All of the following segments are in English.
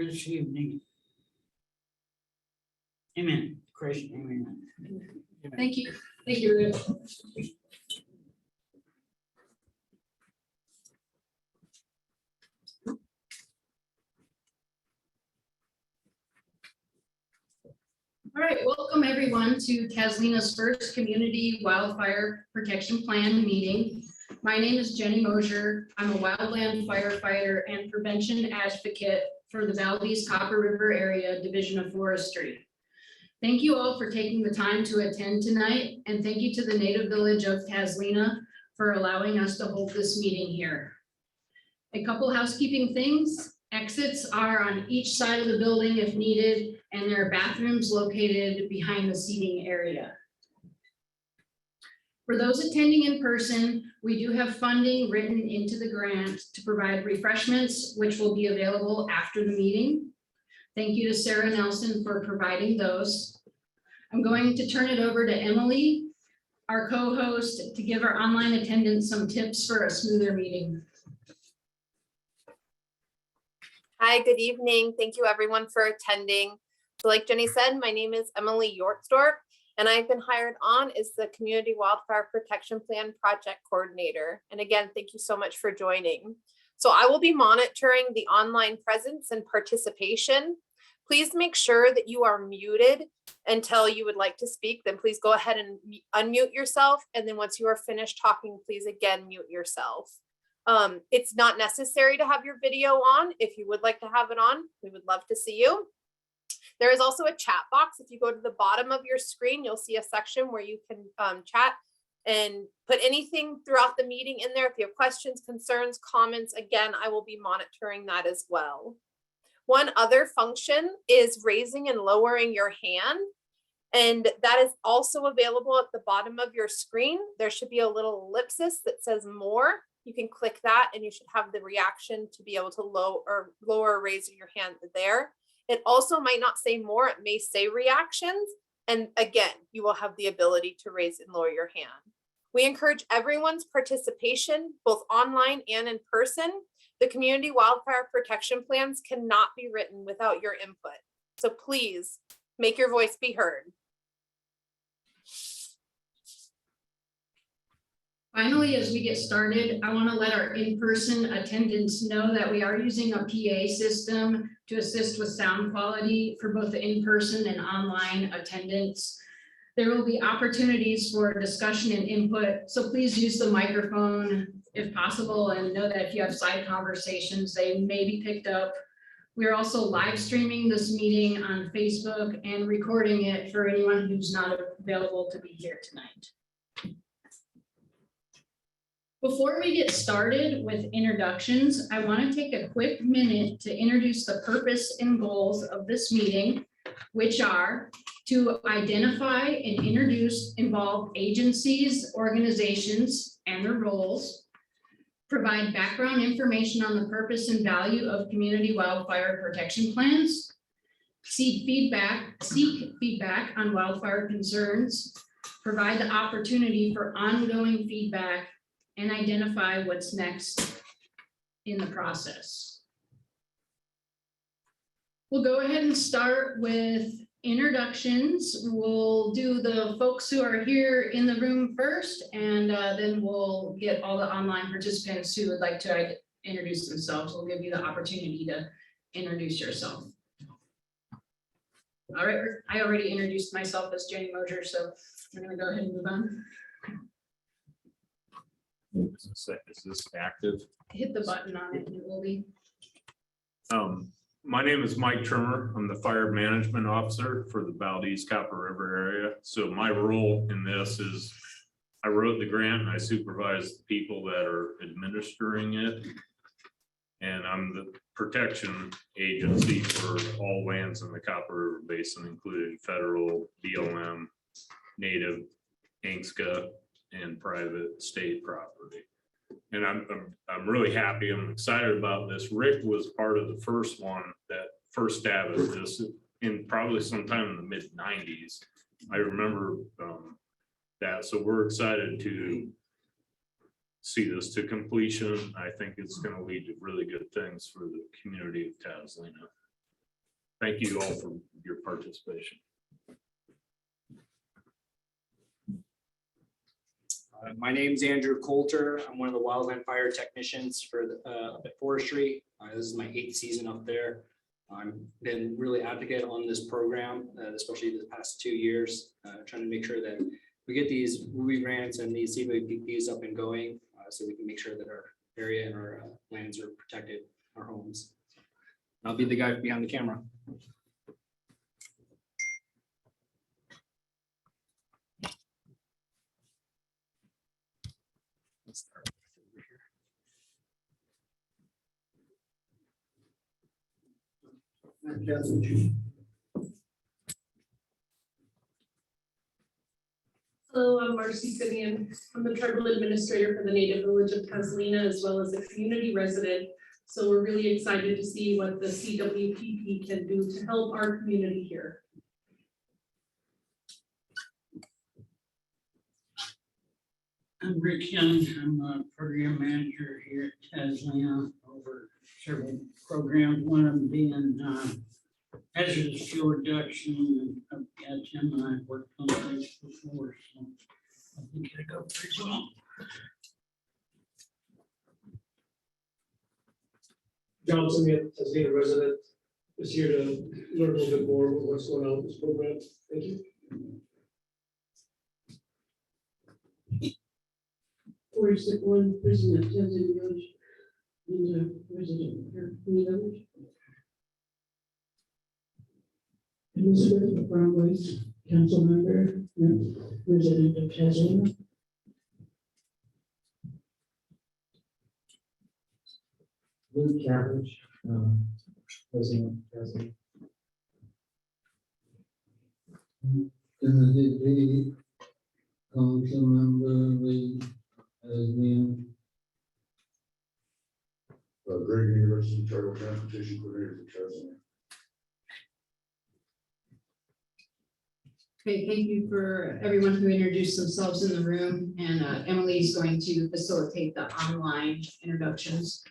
this evening. Amen. Christ, amen. Thank you. Thank you, Rich. All right, welcome everyone to Tazlina's first Community Wildfire Protection Plan meeting. My name is Jenny Mosier. I'm a wildland firefighter and prevention advocate for the Valdez Copper River Area Division of Forestry. Thank you all for taking the time to attend tonight, and thank you to the Native Village of Tazlina for allowing us to hold this meeting here. A couple housekeeping things. Exits are on each side of the building if needed, and there are bathrooms located behind the seating area. For those attending in person, we do have funding written into the grant to provide refreshments, which will be available after the meeting. Thank you to Sarah Nelson for providing those. I'm going to turn it over to Emily, our co-host, to give our online attendants some tips for a smoother meeting. Hi, good evening. Thank you everyone for attending. So like Jenny said, my name is Emily Yortsdorp, and I've been hired on as the Community Wildfire Protection Plan Project Coordinator. And again, thank you so much for joining. So I will be monitoring the online presence and participation. Please make sure that you are muted until you would like to speak. Then please go ahead and unmute yourself. And then once you are finished talking, please again mute yourself. It's not necessary to have your video on. If you would like to have it on, we would love to see you. There is also a chat box. If you go to the bottom of your screen, you'll see a section where you can chat and put anything throughout the meeting in there. If you have questions, concerns, comments, again, I will be monitoring that as well. One other function is raising and lowering your hand. And that is also available at the bottom of your screen. There should be a little ellipsis that says more. You can click that and you should have the reaction to be able to lower or raise your hand there. It also might not say more, it may say reactions. And again, you will have the ability to raise and lower your hand. We encourage everyone's participation, both online and in person. The community wildfire protection plans cannot be written without your input. So please make your voice be heard. Finally, as we get started, I want to let our in-person attendants know that we are using a PA system to assist with sound quality for both the in-person and online attendants. There will be opportunities for discussion and input, so please use the microphone if possible, and know that if you have side conversations, they may be picked up. We're also live streaming this meeting on Facebook and recording it for anyone who's not available to be here tonight. Before we get started with introductions, I want to take a quick minute to introduce the purpose and goals of this meeting, which are to identify and introduce involved agencies, organizations, and their roles, provide background information on the purpose and value of community wildfire protection plans, seek feedback on wildfire concerns, provide the opportunity for ongoing feedback, and identify what's next in the process. We'll go ahead and start with introductions. We'll do the folks who are here in the room first, and then we'll get all the online participants who would like to introduce themselves. We'll give you the opportunity to introduce yourself. All right, I already introduced myself as Jenny Mosier, so we're gonna go ahead and move on. Is this active? Hit the button on it and it will be. My name is Mike Trimmer. I'm the fire management officer for the Valdez Copper River area. So my role in this is I wrote the grant and I supervise the people that are administering it. And I'm the protection agency for all lands in the Copper River Basin, including federal, BLM, native, ANCSA, and private state property. And I'm really happy. I'm excited about this. Rick was part of the first one, that first stab at this in probably sometime in the mid-90s. I remember that. So we're excited to see this to completion. I think it's going to lead to really good things for the community of Tazlina. Thank you all for your participation. My name's Andrew Coulter. I'm one of the wildland fire technicians for the up at forestry. This is my 8th season up there. I've been really advocate on this program, especially the past 2 years, trying to make sure that we get these WUI grants and these CWPPs up and going, so we can make sure that our area and our lands are protected, our homes. I'll be the guy behind the camera. Let's start over here. Hello, I'm Marcy Simeon. I'm the tribal administrator for the native village of Tazlina, as well as a community resident. So we're really excited to see what the CWPP can do to help our community here. I'm Rick Young. I'm a program manager here at Tazlina over several programs, one of them being hazardous fuel reduction. And Tim and I have worked on this before, so I think it'll go pretty well. John Simeon, Tazlina resident, is here to learn a little bit more about what's going on with this program. Thank you. Where's the one person that lives in the village? In the resident here in the village? Elizabeth Brownways, council member, resident of Tazlina. Luke Cabbage, president of Tazlina. The council member with Tazlina. Greg University Charter Transportation Coordinator for Tazlina. Okay, thank you for everyone who introduced themselves in the room, and Emily is going to facilitate the online introductions.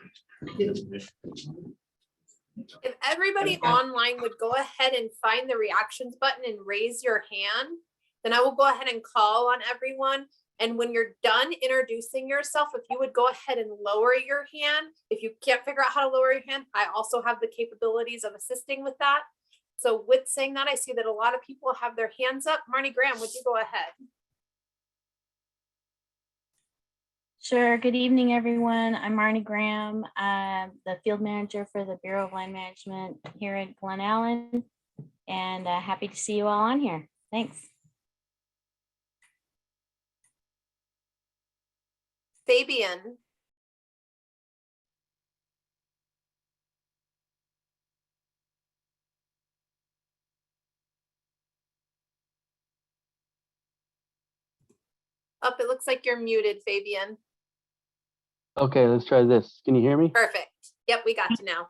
If everybody online would go ahead and find the reactions button and raise your hand, then I will go ahead and call on everyone. And when you're done introducing yourself, if you would go ahead and lower your hand. If you can't figure out how to lower your hand, I also have the capabilities of assisting with that. So with saying that, I see that a lot of people have their hands up. Marnie Graham, would you go ahead? Sure. Good evening, everyone. I'm Marnie Graham. I'm the field manager for the Bureau of Land Management here at Glen Allen, and happy to see you all on here. Thanks. Fabian. Up, it looks like you're muted, Fabian. Okay, let's try this. Can you hear me? Perfect. Yep, we got you now.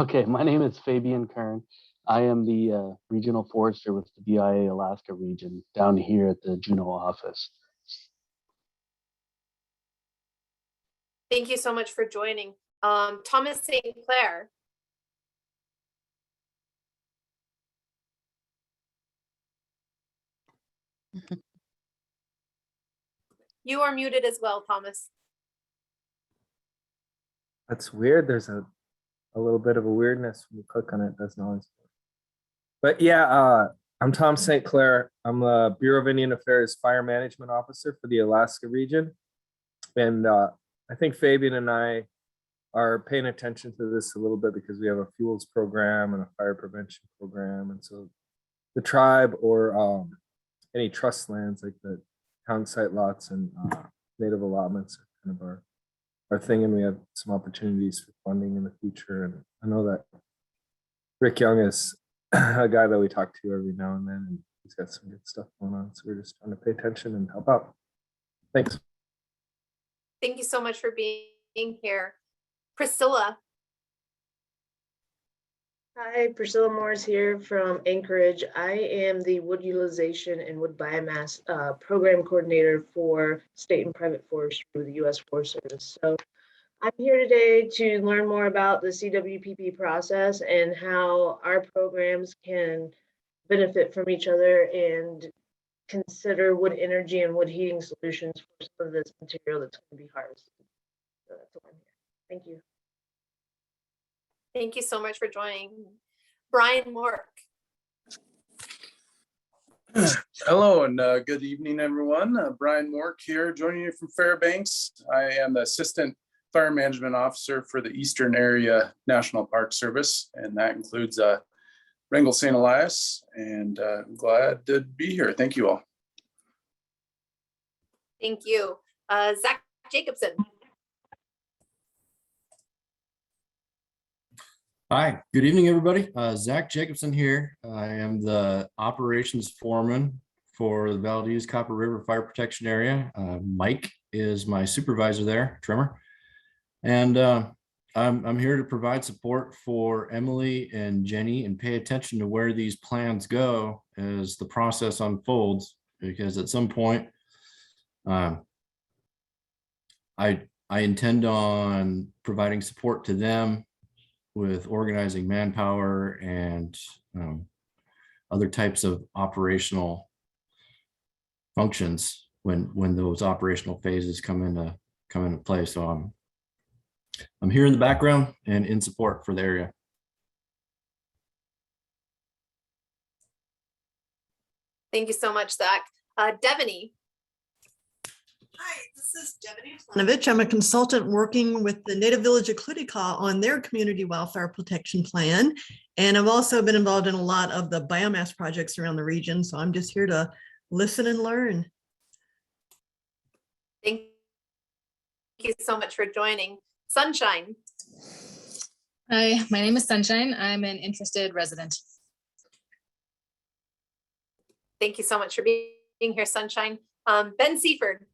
Okay, my name is Fabian Kern. I am the regional forester with the BIA Alaska region down here at the Juneau office. Thank you so much for joining. Thomas St. Clair. You are muted as well, Thomas. That's weird. There's a little bit of a weirdness when you click on it. Doesn't always. But yeah, I'm Tom St. Clair. I'm the Bureau of Indian Affairs Fire Management Officer for the Alaska region. And I think Fabian and I are paying attention to this a little bit because we have a fuels program and a fire prevention program. And so the tribe or any trust lands like the town site lots and native allotments are kind of our thing. And we have some opportunities for funding in the future. And I know that Rick Young is a guy that we talk to every now and then, and he's got some good stuff going on. So we're just trying to pay attention and help out. Thanks. Thank you so much for being here. Priscilla. Hi, Priscilla Morris here from Anchorage. I am the wood utilization and wood biomass program coordinator for state and private forestry with the U.S. Forest Service. So I'm here today to learn more about the CWPP process and how our programs can benefit from each other and consider wood energy and wood heating solutions for some of this material that's going to be harvested. So that's why I'm here. Thank you. Thank you so much for joining. Brian Mork. Hello and good evening, everyone. Brian Mork here, joining you from Fairbanks. I am the Assistant Fire Management Officer for the Eastern Area National Park Service, and that includes Wrangell St. Elias, and I'm glad to be here. Thank you all. Thank you. Zach Jacobson. Hi, good evening, everybody. Zach Jacobson here. I am the operations foreman for the Valdez Copper River Fire Protection Area. Mike is my supervisor there, Trimmer. And I'm here to provide support for Emily and Jenny and pay attention to where these plans go as the process unfolds, because at some point, I intend on providing support to them with organizing manpower and other types of operational functions when those operational phases come into play. So I'm here in the background and in support for the area. Thank you so much, Zach. Devaney. Hi, this is Devaney. I'm a consultant working with the Native Village of Cluticaw on their community wildfire protection plan. And I've also been involved in a lot of the biomass projects around the region. So I'm just here to listen and learn. Thank you so much for joining. Sunshine. Hi, my name is Sunshine. I'm an interested resident. Thank you so much for being here, Sunshine. Ben Seaford.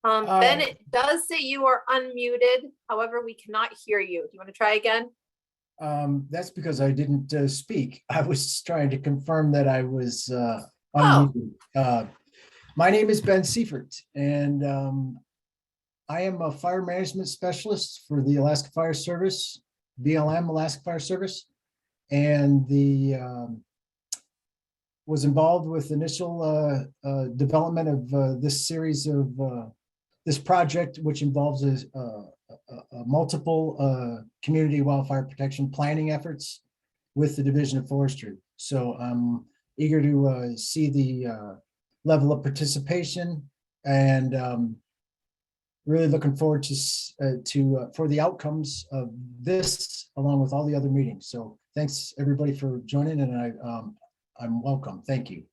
Ben, it does say you are unmuted. However, we cannot hear you. Do you want to try again? That's because I didn't speak. I was trying to confirm that I was unmuted. My name is Ben Seifert, and I am a fire management specialist for the Alaska Fire Service, BLM Alaska Fire Service, and was involved with initial development of this series of this project, which involves multiple community wildfire protection planning efforts with the Division of Forestry. So I'm eager to see the level of participation, and really looking forward to for the outcomes of this, along with all the other meetings. So thanks everybody for joining, and I'm welcome. Thank you.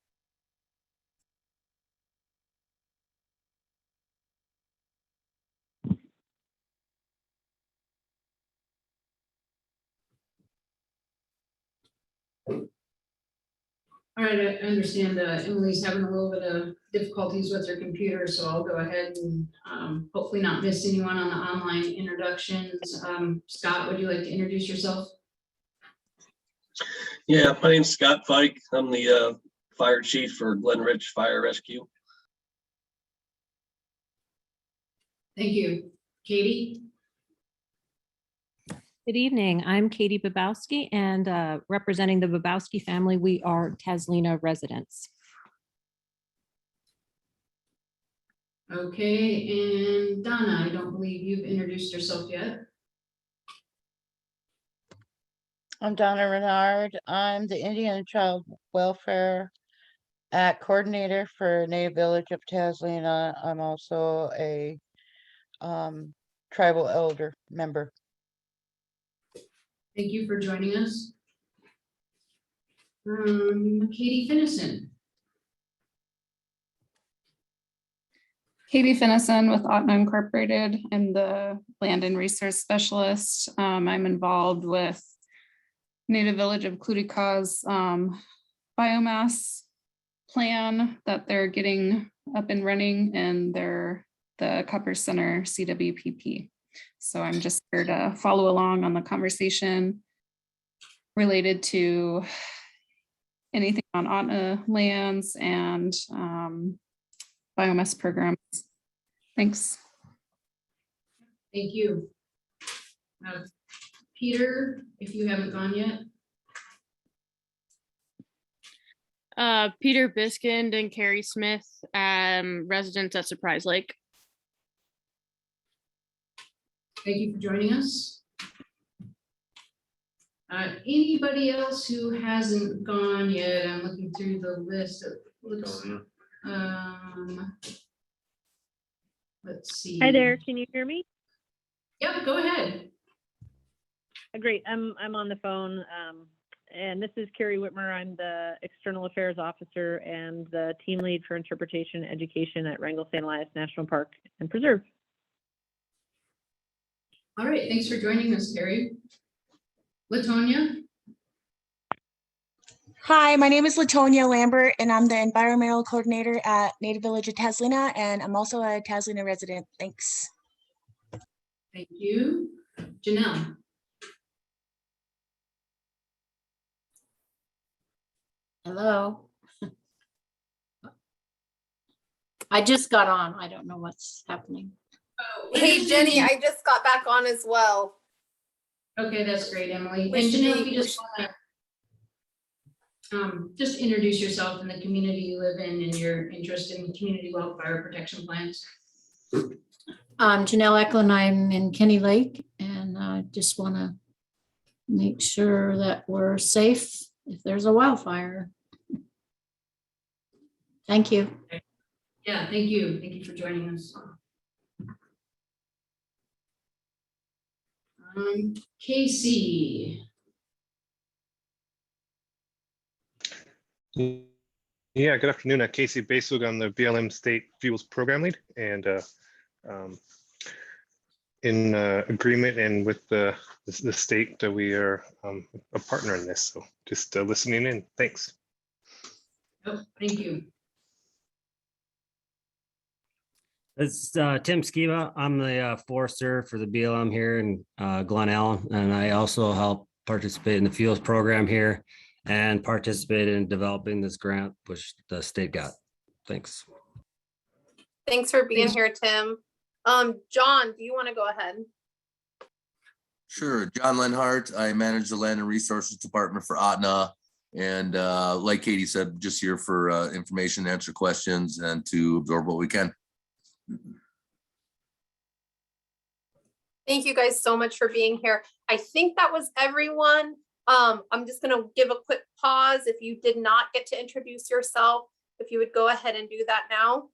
All right, I understand Emily's having a little bit of difficulties with her computer, so I'll go ahead and hopefully not miss anyone on the online introductions. Scott, would you like to introduce yourself? Yeah, my name's Scott Fike. I'm the fire chief for Glen Ridge Fire Rescue. Thank you. Katie? Good evening. I'm Katie Babowski, and representing the Babowski family, we are Tazlina residents. Okay, and Donna, I don't believe you've introduced yourself yet. I'm Donna Renard. I'm the Indian and Child Welfare Act Coordinator for Native Village of Tazlina. I'm also a tribal elder member. Thank you for joining us. Katie Finnison. Katie Finnison with Autna Incorporated. I'm the Land and Resource Specialist. I'm involved with Native Village of Cluticaw's biomass plan that they're getting up and running, and they're the Copper Center CWPP. So I'm just here to follow along on the conversation related to anything on Otna lands and biomass programs. Thanks. Thank you. Peter, if you haven't gone yet. Peter Biskind and Carrie Smith, residents at Surprise Lake. Thank you for joining us. Anybody else who hasn't gone yet? I'm looking through the list. It looks, let's see. Hi there, can you hear me? Yep, go ahead. Great, I'm on the phone. And this is Carrie Whitmer. I'm the External Affairs Officer and the Team Lead for Interpretation and Education at Wrangell-St. Elias National Park and Preserve. All right, thanks for joining us, Carrie. Latonia? Hi, my name is Latonia Lambert, and I'm the Environmental Coordinator at Native Village of Tazlina, and I'm also a Tazlina resident. Thanks. Thank you. Janelle? Hello. I just got on. I don't know what's happening. Hey, Jenny, I just got back on as well. Okay, that's great, Emily. We And should Janelle, be- if you just want to just introduce yourself and the community you live in and your interest in community wildfire protection plans. I'm Janelle Eklund. I'm in Kenny Lake, and I just want to make sure that we're safe if there's a wildfire. Thank you. Yeah, thank you. Thank you for joining us. Casey. Yeah, good afternoon. Casey Basug. I'm the BLM State Fuels Program Lead, and in agreement and with the state that we are a partner in this. So just listening in. Thanks. Oh, thank you. It's Tim Skiba. I'm the forester for the BLM here in Glen Allen, and I also help participate in the fuels program here and participate in developing this grant, which the state got. Thanks. Thanks for being here, Tim. John, do you want to go ahead? Sure. John Lenhart. I manage the Land and Resources Department for Otna. And like Katie said, just here for information, answer questions, and to absorb what we can. Thank you guys so much for being here. I think that was everyone. I'm just going to give a quick pause. If you did not get to introduce yourself, if you would go ahead and do that now.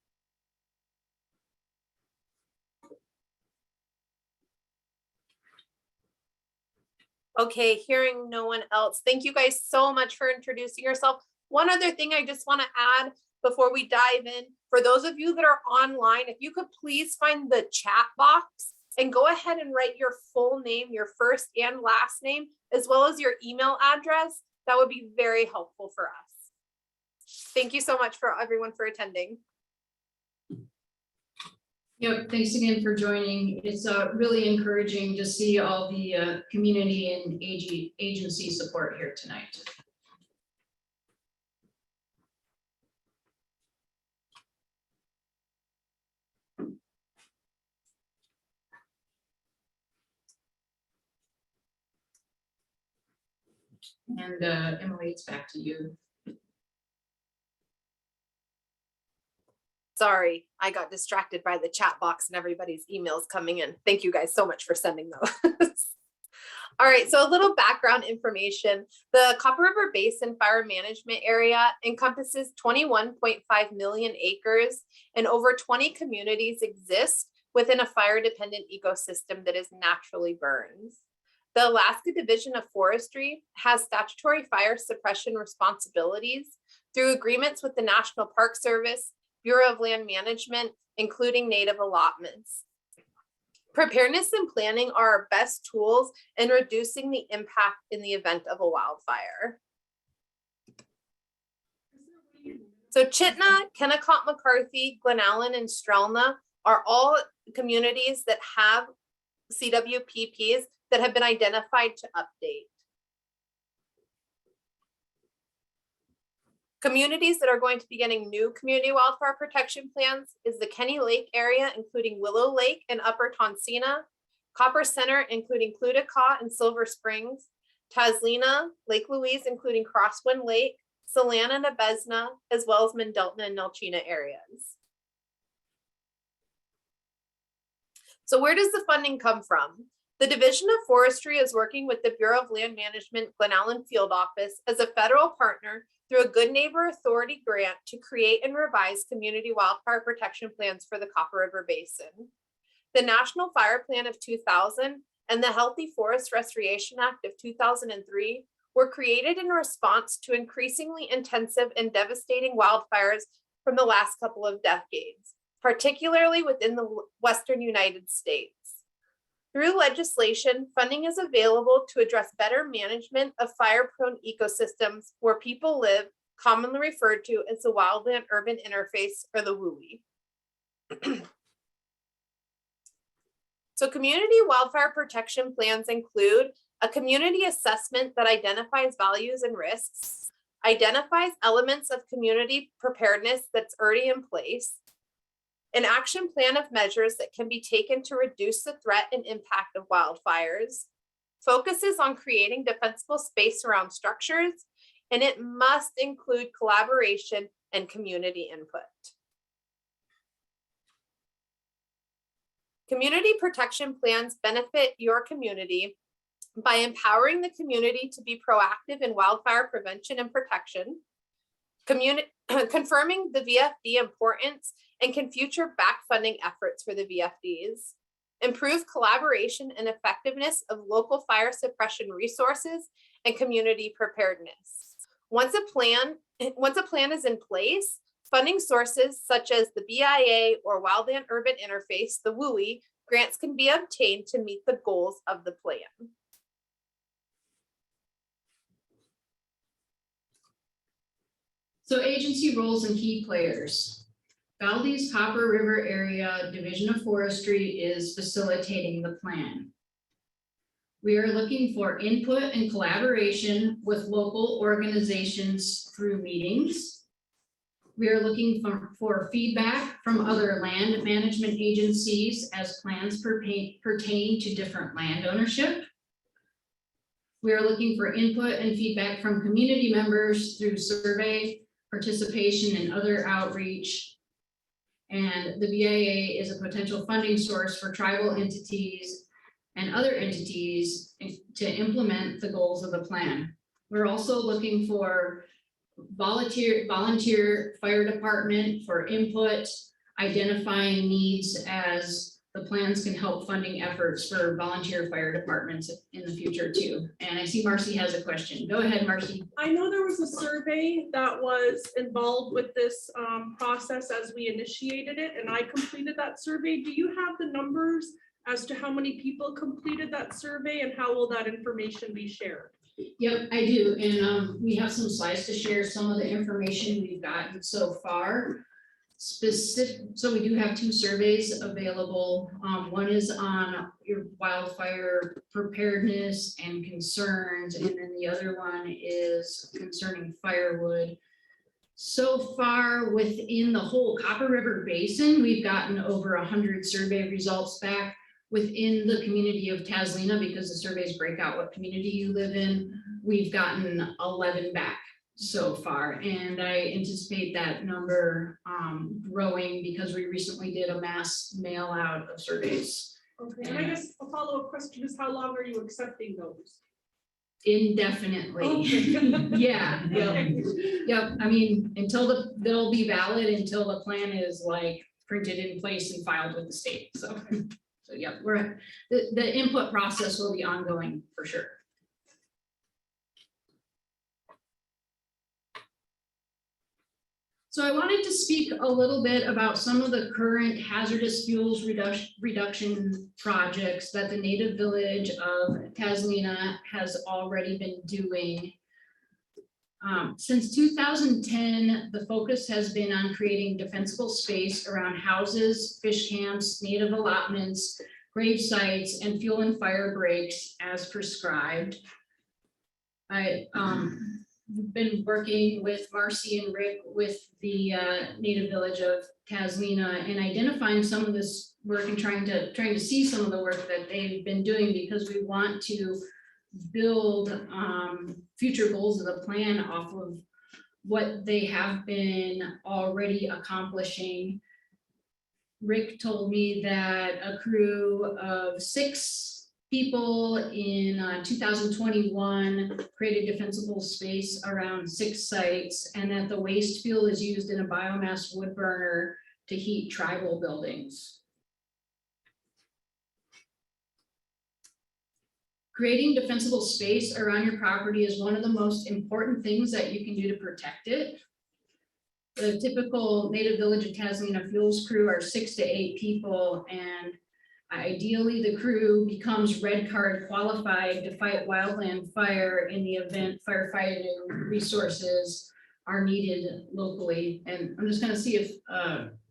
Okay, hearing no one else. Thank you guys so much for introducing yourself. One other thing I just want to add before we dive in, for those of you that are online, if you could please find the chat box and go ahead and write your full name, your first and last name, as well as your email address. That would be very helpful for us. Thank you so much for everyone for attending. Yep, thanks again for joining. It's really encouraging to see all the community and agency support here tonight. And Emily, it's back to you. Sorry, I got distracted by the chat box and everybody's emails coming in. Thank you guys so much for sending those. All right, so a little background information. The Copper River Basin Fire Management Area encompasses 21.5 million acres, and over 20 communities exist within a fire-dependent ecosystem that is naturally burns. The Alaska Division of Forestry has statutory fire suppression responsibilities through agreements with the National Park Service, Bureau of Land Management, including native allotments. Preparedness and planning are our best tools in reducing the impact in the event of a wildfire. So Chitna, Kennecott, McCarthy, Glen Allen, and Strelna are all communities that have CWPPs that have been identified to update. Communities that are going to be getting new community wildfire protection plans is the Kenny Lake area, including Willow Lake and Upper Tonsina, Copper Center, including Clutacah and Silver Springs, Tazlina, Lake Louise, including Crosswind Lake, Solana and Abesna, as well as Mendelton and Nelchina areas. So where does the funding come from? The Division of Forestry is working with the Bureau of Land Management Glen Allen Field Office as a federal partner through a Good Neighbor Authority grant to create and revise community wildfire protection plans for the Copper River Basin. The National Fire Plan of 2000 and the Healthy Forest Restoration Act of 2003 were created in response to increasingly intensive and devastating wildfires from the last couple of decades, particularly within the Western United States. Through legislation, funding is available to address better management of fire-prone ecosystems where people live, commonly referred to as the wildland-urban interface, or the WUI. So community wildfire protection plans include a community assessment that identifies values and risks, identifies elements of community preparedness that's already in place, an action plan of measures that can be taken to reduce the threat and impact of wildfires, focuses on creating defensible space around structures, and it must include collaboration and community input. Community protection plans benefit your community by empowering the community to be proactive in wildfire prevention and protection, confirming the VFD importance and can future back funding efforts for the VFDs, improve collaboration and effectiveness of local fire suppression resources and community preparedness. Once a plan is in place, funding sources such as the BIA or Wildland Urban Interface, the WUI, grants can be obtained to meet the goals of the plan. So agency roles and key players. Valdez Copper River Area Division of Forestry is facilitating the plan. We are looking for input and collaboration with local organizations through meetings. We are looking for feedback from other land management agencies as plans pertain to different land ownership. We are looking for input and feedback from community members through survey, participation, and other outreach. And the BIA is a potential funding source for tribal entities and other entities to implement the goals of the plan. We're also looking for volunteer fire department for input, identifying needs as the plans can help funding efforts for volunteer fire departments in the future too. And I see Marcy has a question. Go ahead, Marcy. I know there was a survey that was involved with this process as we initiated it, and I completed that survey. Do you have the numbers as to how many people completed that survey and how will that information be shared? Yep, I do. And we have some slides to share some of the information we've gotten so far. So we do have two surveys available. One is on your wildfire preparedness and concerns, and then the other one is concerning firewood. So far within the whole Copper River Basin, we've gotten over 100 survey results back. Within the community of Tazlina, because the surveys break out what community you live in, we've gotten 11 back so far, and I anticipate that number growing because we recently did a mass mail out of surveys. Okay, and I guess a follow-up question is how long are you accepting those? Indefinitely. Okay. Yeah, yep. I mean, until they'll be valid until the plan is like printed in place and filed with the state. So yeah, the input process will be ongoing for sure. So I wanted to speak a little bit about some of the current hazardous fuels reduction projects that the Native Village of Tazlina has already been doing. Since 2010, the focus has been on creating defensible space around houses, fish camps, native allotments, grave sites, and fuel and fire breaks as prescribed. been working with Marcy and Rick with the native village of Tazlina and identifying some of this work and trying to see some of the work that they've been doing, because we want to build future goals of the plan off of what they have been already accomplishing. Rick told me that a crew of 6 people in 2021 created defensible space around 6 sites, and that the waste fuel is used in a biomass wood burner to heat tribal buildings. Creating defensible space around your property is one of the most important things that you can do to protect it. The typical native village of Tazlina fuels crew are 6 to 8 people, and ideally the crew becomes red card qualified to fight wildland fire in the event firefighting resources are needed locally. And I'm just gonna see if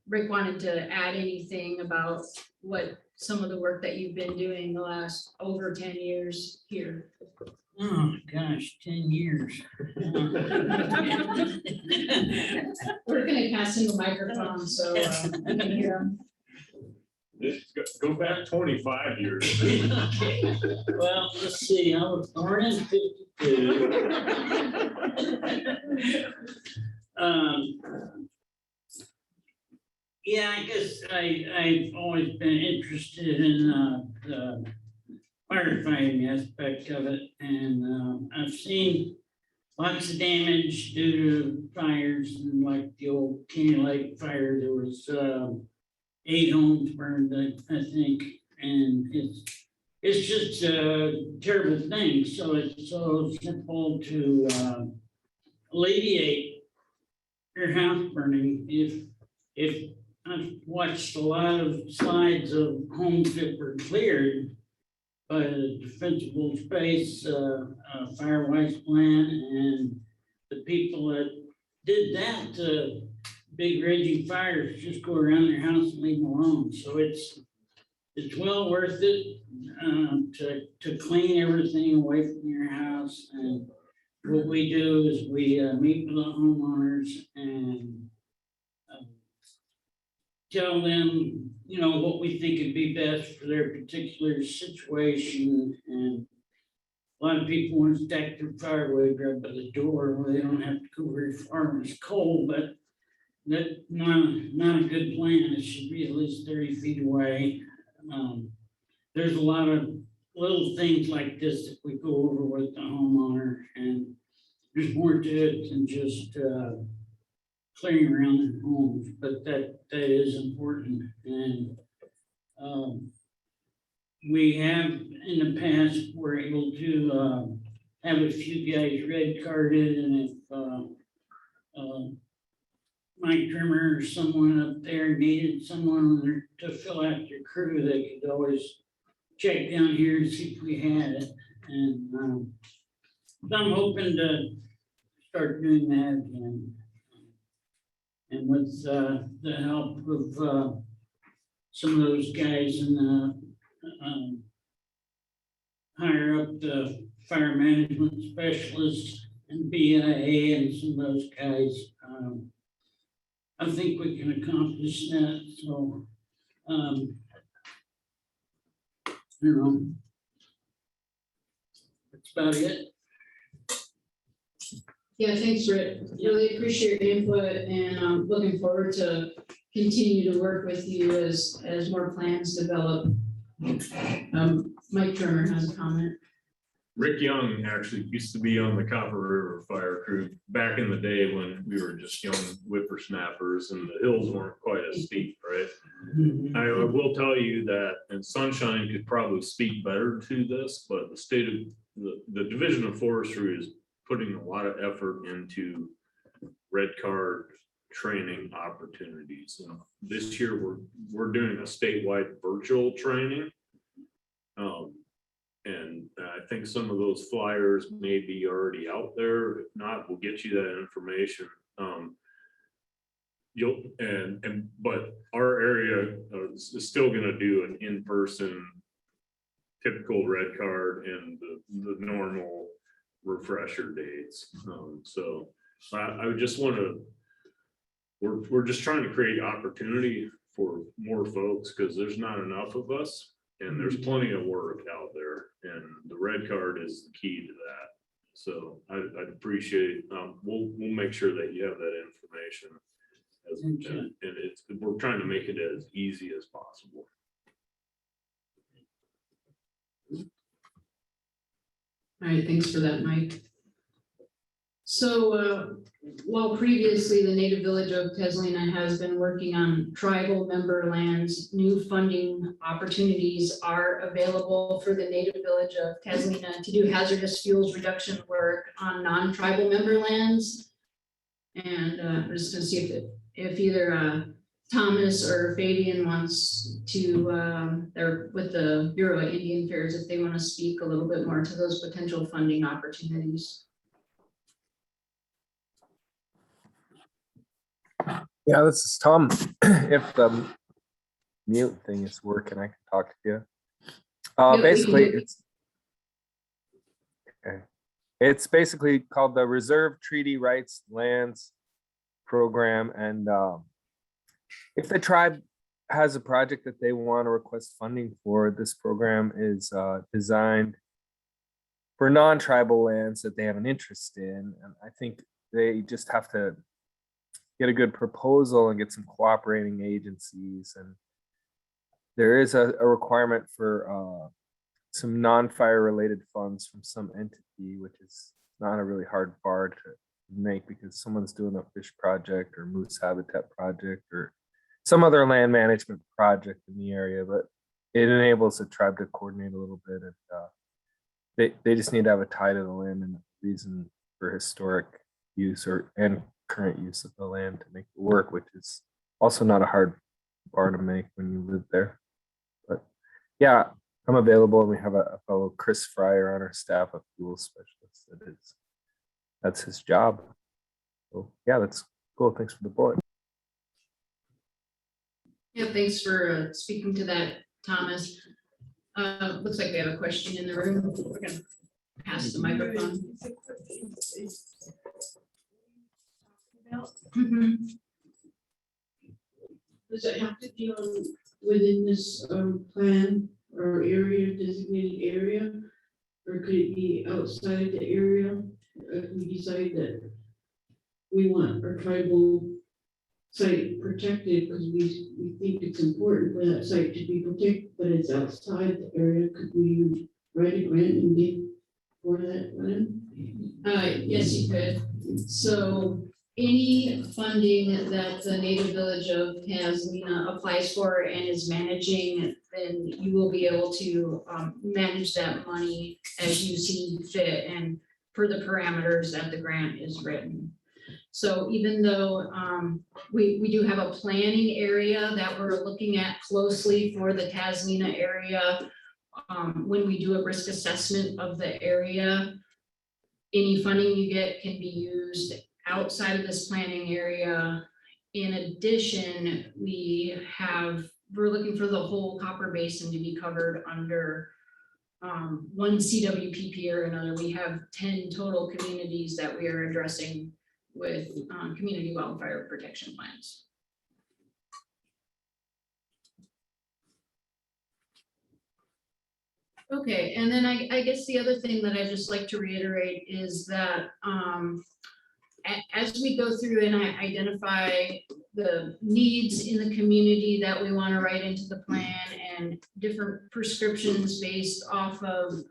Rick wanted to add anything about what some of the work that you've been doing the last over 10 years here. Oh, gosh, 10 years. We're gonna pass him the microphone so you can hear him. Go back 25 years. Well, let's see, I was born in 52. Yeah, I guess I've always been interested in the firefighting aspect of it, and I've seen lots of damage due to fires, and like the old Caney Lake fire, there was 8 homes burned, I think, and it's just a terrible thing. So it's so simple to alleviate your house burning. If I've watched a lot of slides of homes that were cleared by the defensible space firewise plan, and the people that did that, big raging fires just go around their house and leave them alone. So it's well worth it to clean everything away from your house. And what we do is we meet with the homeowners and tell them, you know, what we think would be best for their particular situation. And a lot of people want to stack their firewood right by the door where they don't have to go very far when it's cold, but that's not a good plan. It should be at least 30 feet away. There's a lot of little things like this that we go over with the homeowner, and there's more to it than just clearing around their homes, but that is important. And we have in the past were able to have a few guys red carded, and if Mike Trimmer or someone up there needed someone to fill out their crew, they could always check down here and see if we had it. And I'm hoping to start doing that again. And with the help of some of those guys and higher up the fire management specialists and BIA and some of those guys, I think we can accomplish that. So, you know, that's about it. Yeah, thanks, Rick. Really appreciate your input, and I'm looking forward to continue to work with you as more plans develop. Mike Turner has a comment. Rick Young actually used to be on the Copper River fire crew back in the day when we were just young whippersnappers and the hills weren't quite as steep, right? I will tell you that, and Sunshine could probably speak better to this, but the state of the Division of Forestry is putting a lot of effort into red card training opportunities. And this year we're doing a statewide virtual training. And I think some of those flyers may be already out there. If not, we'll get you that information. But our area is still going to do an in-person typical red card and the normal refresher dates. So I would just want to, we're just trying to create opportunity for more folks because there's not enough of us and there's plenty of work out there, and the red card is the key to that. So I'd appreciate, we'll make sure that you have that information. And we're trying to make it as easy as possible. All right, thanks for that, Mike. So while previously the Native Village of Tazlina has been working on tribal member lands, new funding opportunities are available for the Native Village of Tazlina to do hazardous fuels reduction work on non-tribal member lands. And we're just gonna see if either Thomas or Fabian wants to, they're with the Bureau of Indian Affairs, if they want to speak a little bit more to those potential funding opportunities. Yeah, this is Tom. If the mute thing is working, I can talk to you. Basically, it's basically called the Reserve Treaty Rights Lands Program, and if the tribe has a project that they want to request funding for, this program is designed for non-tribal lands that they have an interest in, and I think they just have to get a good proposal and get some cooperating agencies. And there is a requirement for some non-fire related funds from some entity, which is not a really hard bar to make because someone's doing a fish project or moose habitat project or some other land management project in the area, but it enables the tribe to coordinate a little bit. And they just need to have a tie to the land and a reason for historic use and current use of the land to make it work, which is also not a hard bar to make when you live there. But yeah, I'm available, and we have a fellow Chris Fryer on our staff, a fuel specialist. That's his job. So yeah, that's cool. Thanks for the bullet. Yeah, thanks for speaking to that, Thomas. Looks like we have a question in the room. We're gonna pass the microphone. Does it have to be within this plan or area, designated area? Or could it be outside the area? If we decide that we want our tribal site protected because we think it's important for that site to be protected, but it's outside the area, could we write a grant and get for that land? Yes, you could. So any funding that the Native Village of Tazlina applies for and is managing, then you will be able to manage that money as you see fit and per the parameters that the grant is written. So even though we do have a planning area that we're looking at closely for the Tazlina area, when we do a risk assessment of the area, any funding you get can be used outside of this planning area. In addition, we're looking for the whole Copper Basin to be covered under one CWPP or another. We have 10 total communities that we are addressing with community wildfire protection plans. Okay, and then I guess the other thing that I just like to reiterate is that as we go through and I identify the needs in the community that we want to write into the plan and different prescriptions based off of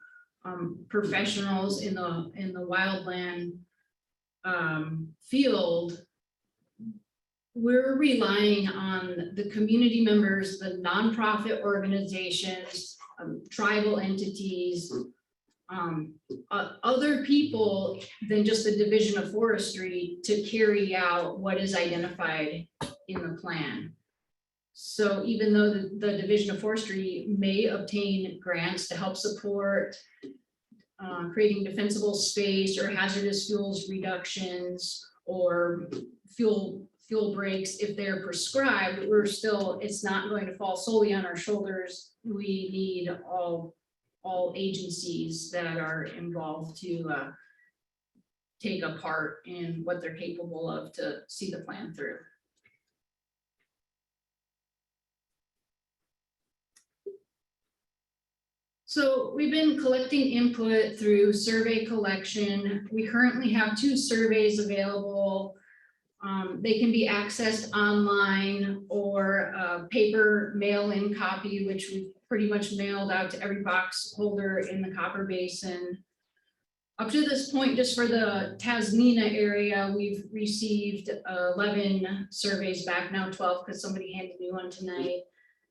professionals in the wildland field, we're relying on the community members, the nonprofit organizations, tribal entities, other people than just the Division of Forestry to carry out what is identified in the plan. So even though the Division of Forestry may obtain grants to help support creating defensible space or hazardous fuels reductions or fuel breaks, if they're prescribed, it's not going to fall solely on our shoulders. We need all agencies that are involved to take a part in what they're capable of to see the plan through. So we've been collecting input through survey collection. We currently have 2 surveys available. They can be accessed online or a paper mail-in copy, which we've pretty much mailed out to every box holder in the Copper Basin. Up to this point, just for the Tazlina area, we've received 11 surveys back, now 12 because somebody handed me one tonight.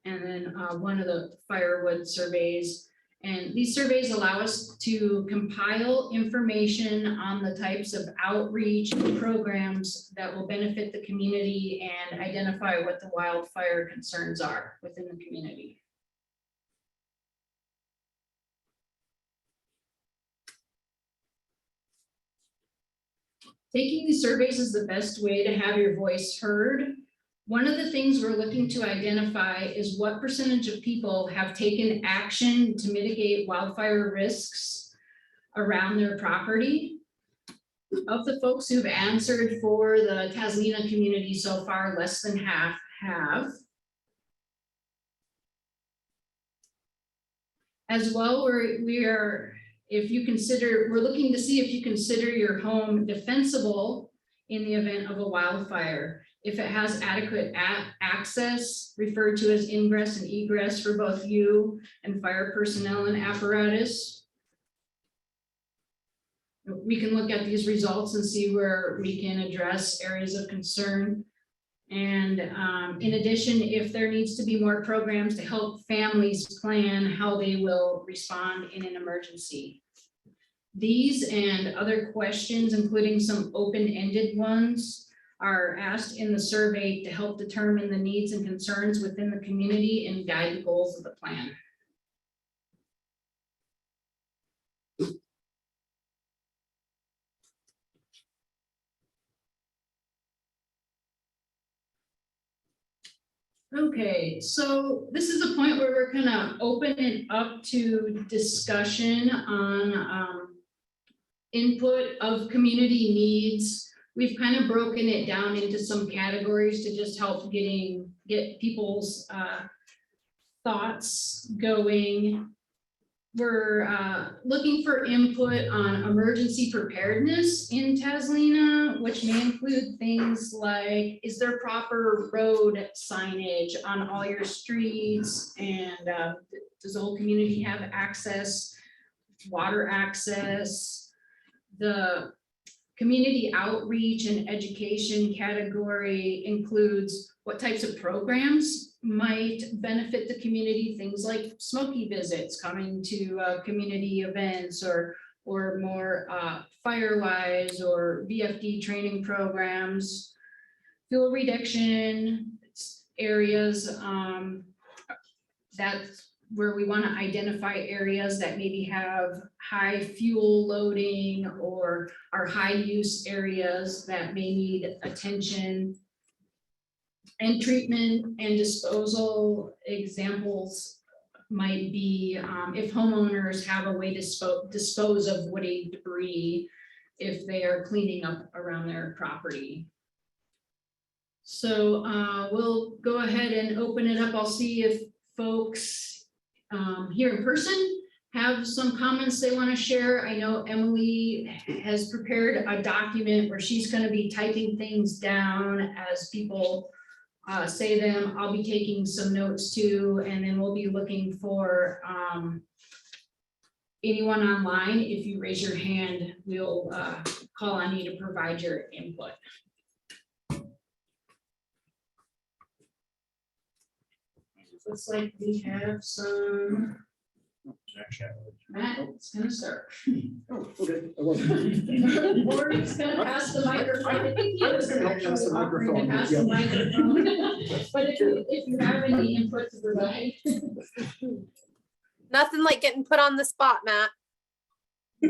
And then one of the firewood surveys. And these surveys allow us to compile information on the types of outreach programs that will benefit the community and identify what the wildfire concerns are within the community. Taking these surveys is the best way to have your voice heard. One of the things we're looking to identify is what percentage of people have taken action to mitigate wildfire risks around their property. Of the folks who've answered for the Tazlina community so far, less than half have. As well, we're looking to see if you consider your home defensible in the event of a wildfire. If it has adequate access, referred to as ingress and egress for both you and fire personnel and apparatus. We can look at these results and see where we can address areas of concern. And in addition, if there needs to be more programs to help families plan how they will respond in an emergency. These and other questions, including some open-ended ones, are asked in the survey to help determine the needs and concerns within the community and guide the goals of the plan. Okay, so this is a point where we're gonna open it up to discussion on input of community needs. We've kind of broken it down into some categories to just help get people's thoughts going. We're looking for input on emergency preparedness in Tazlina, which may include things like, is there proper road signage on all your streets? And does the whole community have access, water access? The community outreach and education category includes what types of programs might benefit the community, things like Smoky visits, coming to community events, or more Firewise or VFD training programs, fuel reduction areas. That's where we want to identify areas that maybe have high fuel loading or are high use areas that may need attention. And treatment and disposal examples might be if homeowners have a way to dispose of woody debris if they are cleaning up around their property. So we'll go ahead and open it up. I'll see if folks here in person have some comments they want to share. I know Emily has prepared a document where she's going to be typing things down as people say them. I'll be taking some notes too, and then we'll be looking for anyone online. If you raise your hand, we'll call on you to provide your input. Looks like we have some. Matt, it's gonna start. Oh, okay. Warren's gonna pass the microphone. I think he was actually offering to pass the microphone. But if you have any input to provide. Nothing like getting put on the spot, Matt. I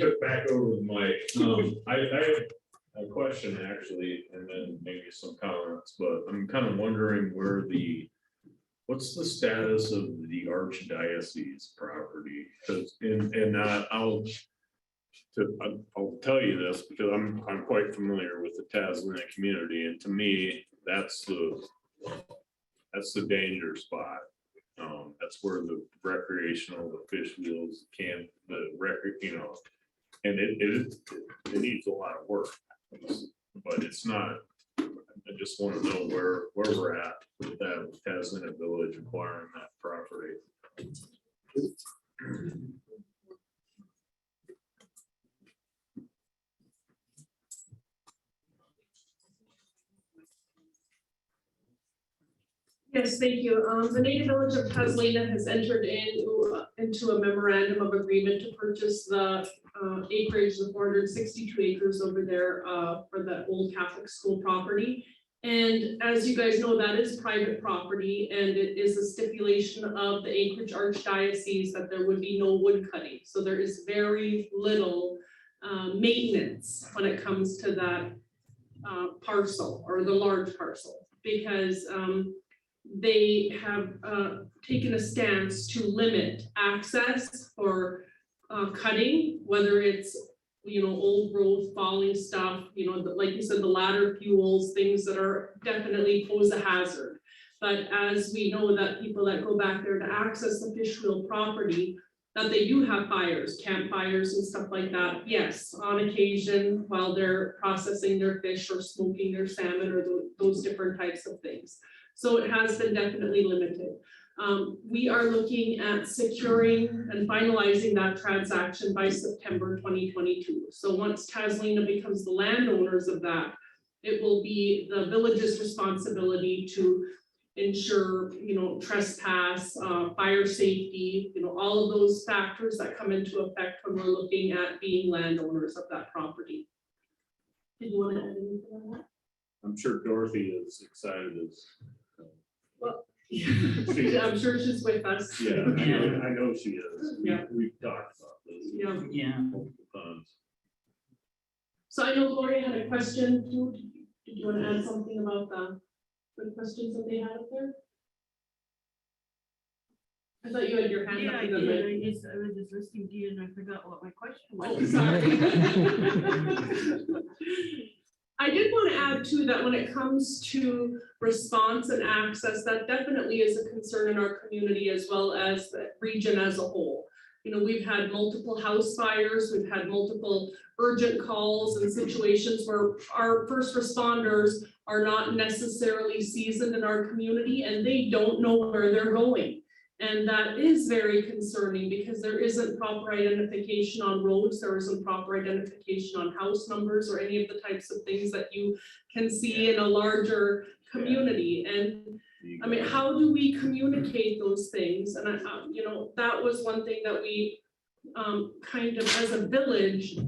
took back over the mic. I have a question actually, and then maybe some comments, but I'm kind of wondering what's the status of the Archdiocese property? Because I'll I'll tell you this because I'm quite familiar with the Tazlina community, and to me, that's the danger spot. That's where the recreational, the fish wheels, camp, the record, and it needs a lot of work, but it's not. I just want to know where we're at with that, with Tazlina Village acquiring that property. Yes, thank you. The Native Village of Tazlina has entered into a memorandum of agreement to purchase the acreage, the 462 acres over there for the old Catholic school property. And as you guys know, that is private property, and it is a stipulation of the Anchorage Archdiocese that there would be no wood cutting. So there is very little maintenance when it comes to that parcel or the large parcel, because they have taken a stance to limit access for cutting, whether it's, old growth, falling stuff, like you said, the ladder fuels, things that are definitely pose a hazard. But as we know that people that go back there to access the fish wheel property, that they do have fires, campfires and stuff like that. Yes, on occasion, while they're processing their fish or smoking their salmon or those different types of things. So it has been definitely limited. We are looking at securing and finalizing that transaction by September 2022. So once Tazlina becomes the landowners of that, it will be the village's responsibility to ensure, trespass, fire safety, all of those factors that come into effect when we're looking at being landowners of that property. Did you want to add anything on that? I'm sure Dorothy is excited as. Well, I'm sure she's with us. Yeah, I know she is. Yeah. We've talked about this. Yeah. Multiple times. So I know Gloria had a question too. Did you want to add something about the questions that they had up there? I thought you had your hand up. I again, did. but- I was just listening to you and I forgot what my question was. Oh, sorry. I did want to add too, that when it comes to response and access, that definitely is a concern in our community as well as the region as a whole. We've had multiple house fires, we've had multiple urgent calls and situations where our first responders are not necessarily seasoned in our community and they don't know where they're going. And that is very concerning because there isn't proper identification on roads, there isn't proper identification on house numbers or any of the types of things that you can see in a larger community. And I mean, how do we communicate those things? And that was one thing that we kind of as a village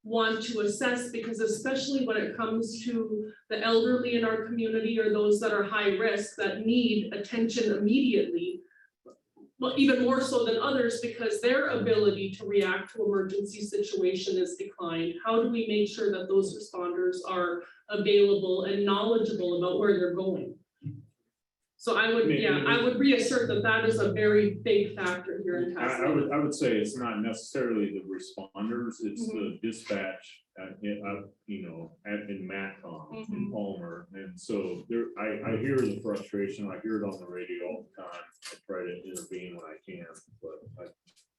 want to assess, because especially when it comes to the elderly in our community or those that are high risk that need attention immediately, well, even more so than others because their ability to react to emergency situation is declined. How do we make sure that those responders are available and knowledgeable about where they're going? So I would reassert that that is a very big factor here in Tazlina. I would say it's not necessarily the responders, it's the dispatch in Matcom in Palmer. And so I hear the frustration, I hear it on the radio all the time. I try to intervene when I can, but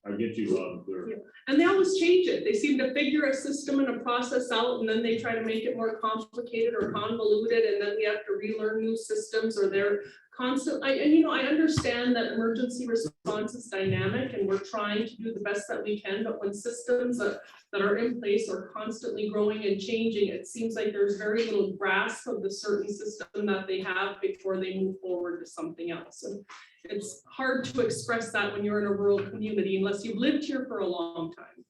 I get you loud and clear. Yeah. And they always change it. They seem to figure a system and a process out, and then they try to make it more complicated or convoluted, and then we have to relearn new systems, or they're constant. I understand that emergency response is dynamic, and we're trying to do the best that we can. But when systems that are in place are constantly growing and changing, it seems like there's very little grasp of the certain system that they have before they move forward to something else. And it's hard to express that when you're in a rural community unless you've lived here for a long time.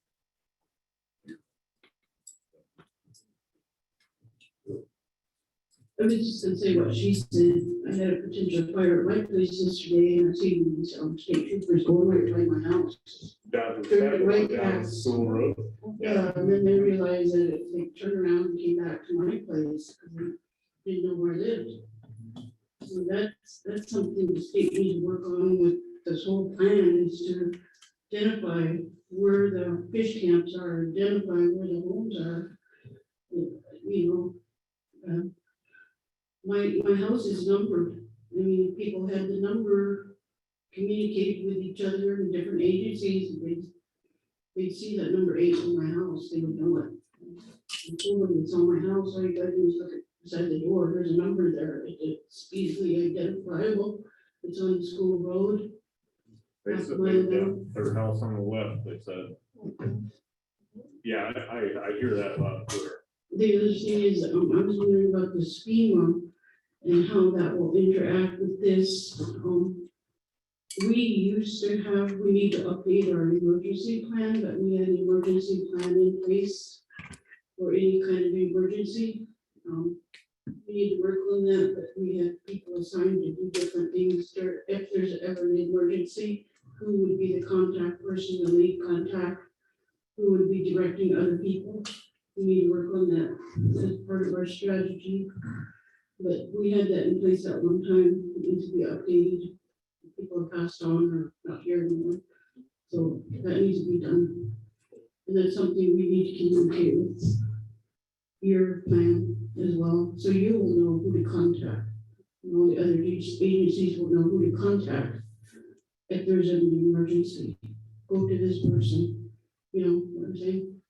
I was just gonna say what she said. I had a potential fire at my place yesterday and I seen these state troopers going right by my house. Right past. School Road. Yeah, and then they realized that if they turned around and came back to my place, because they didn't know where I lived. So that's something the state needs to work on with this whole plan, is to identify where the fish camps are, identify where the homes are. You know, my house is numbered. I mean, people had the number, communicated with each other in different agencies. They'd see that number 8 in my house, they would know it. And when it's on my house, all you gotta do is look at beside the door, there's a number there, it's easily identifiable, it's on the school road. Basically, yeah, their house on the left, they said. Yeah, I hear that a lot clearer. The other thing is, I was wondering about the schema and how that will interact with this. We used to have, we need to update our emergency plan, but we had an emergency plan in place for any kind of emergency. We need to work on that, but we have people assigned to do different things. If there's ever an emergency, who would be the contact person, the lead contact? Who would be directing other people? We need to work on that as part of our strategy. But we had that in place at one time, it needs to be updated. People are passed on or not here anymore. So that needs to be done. And that's something we need to communicate with your plan as well. So you will know who to contact. And all the other agencies will know who to contact. If there's an emergency, go to this person. You know what I'm saying?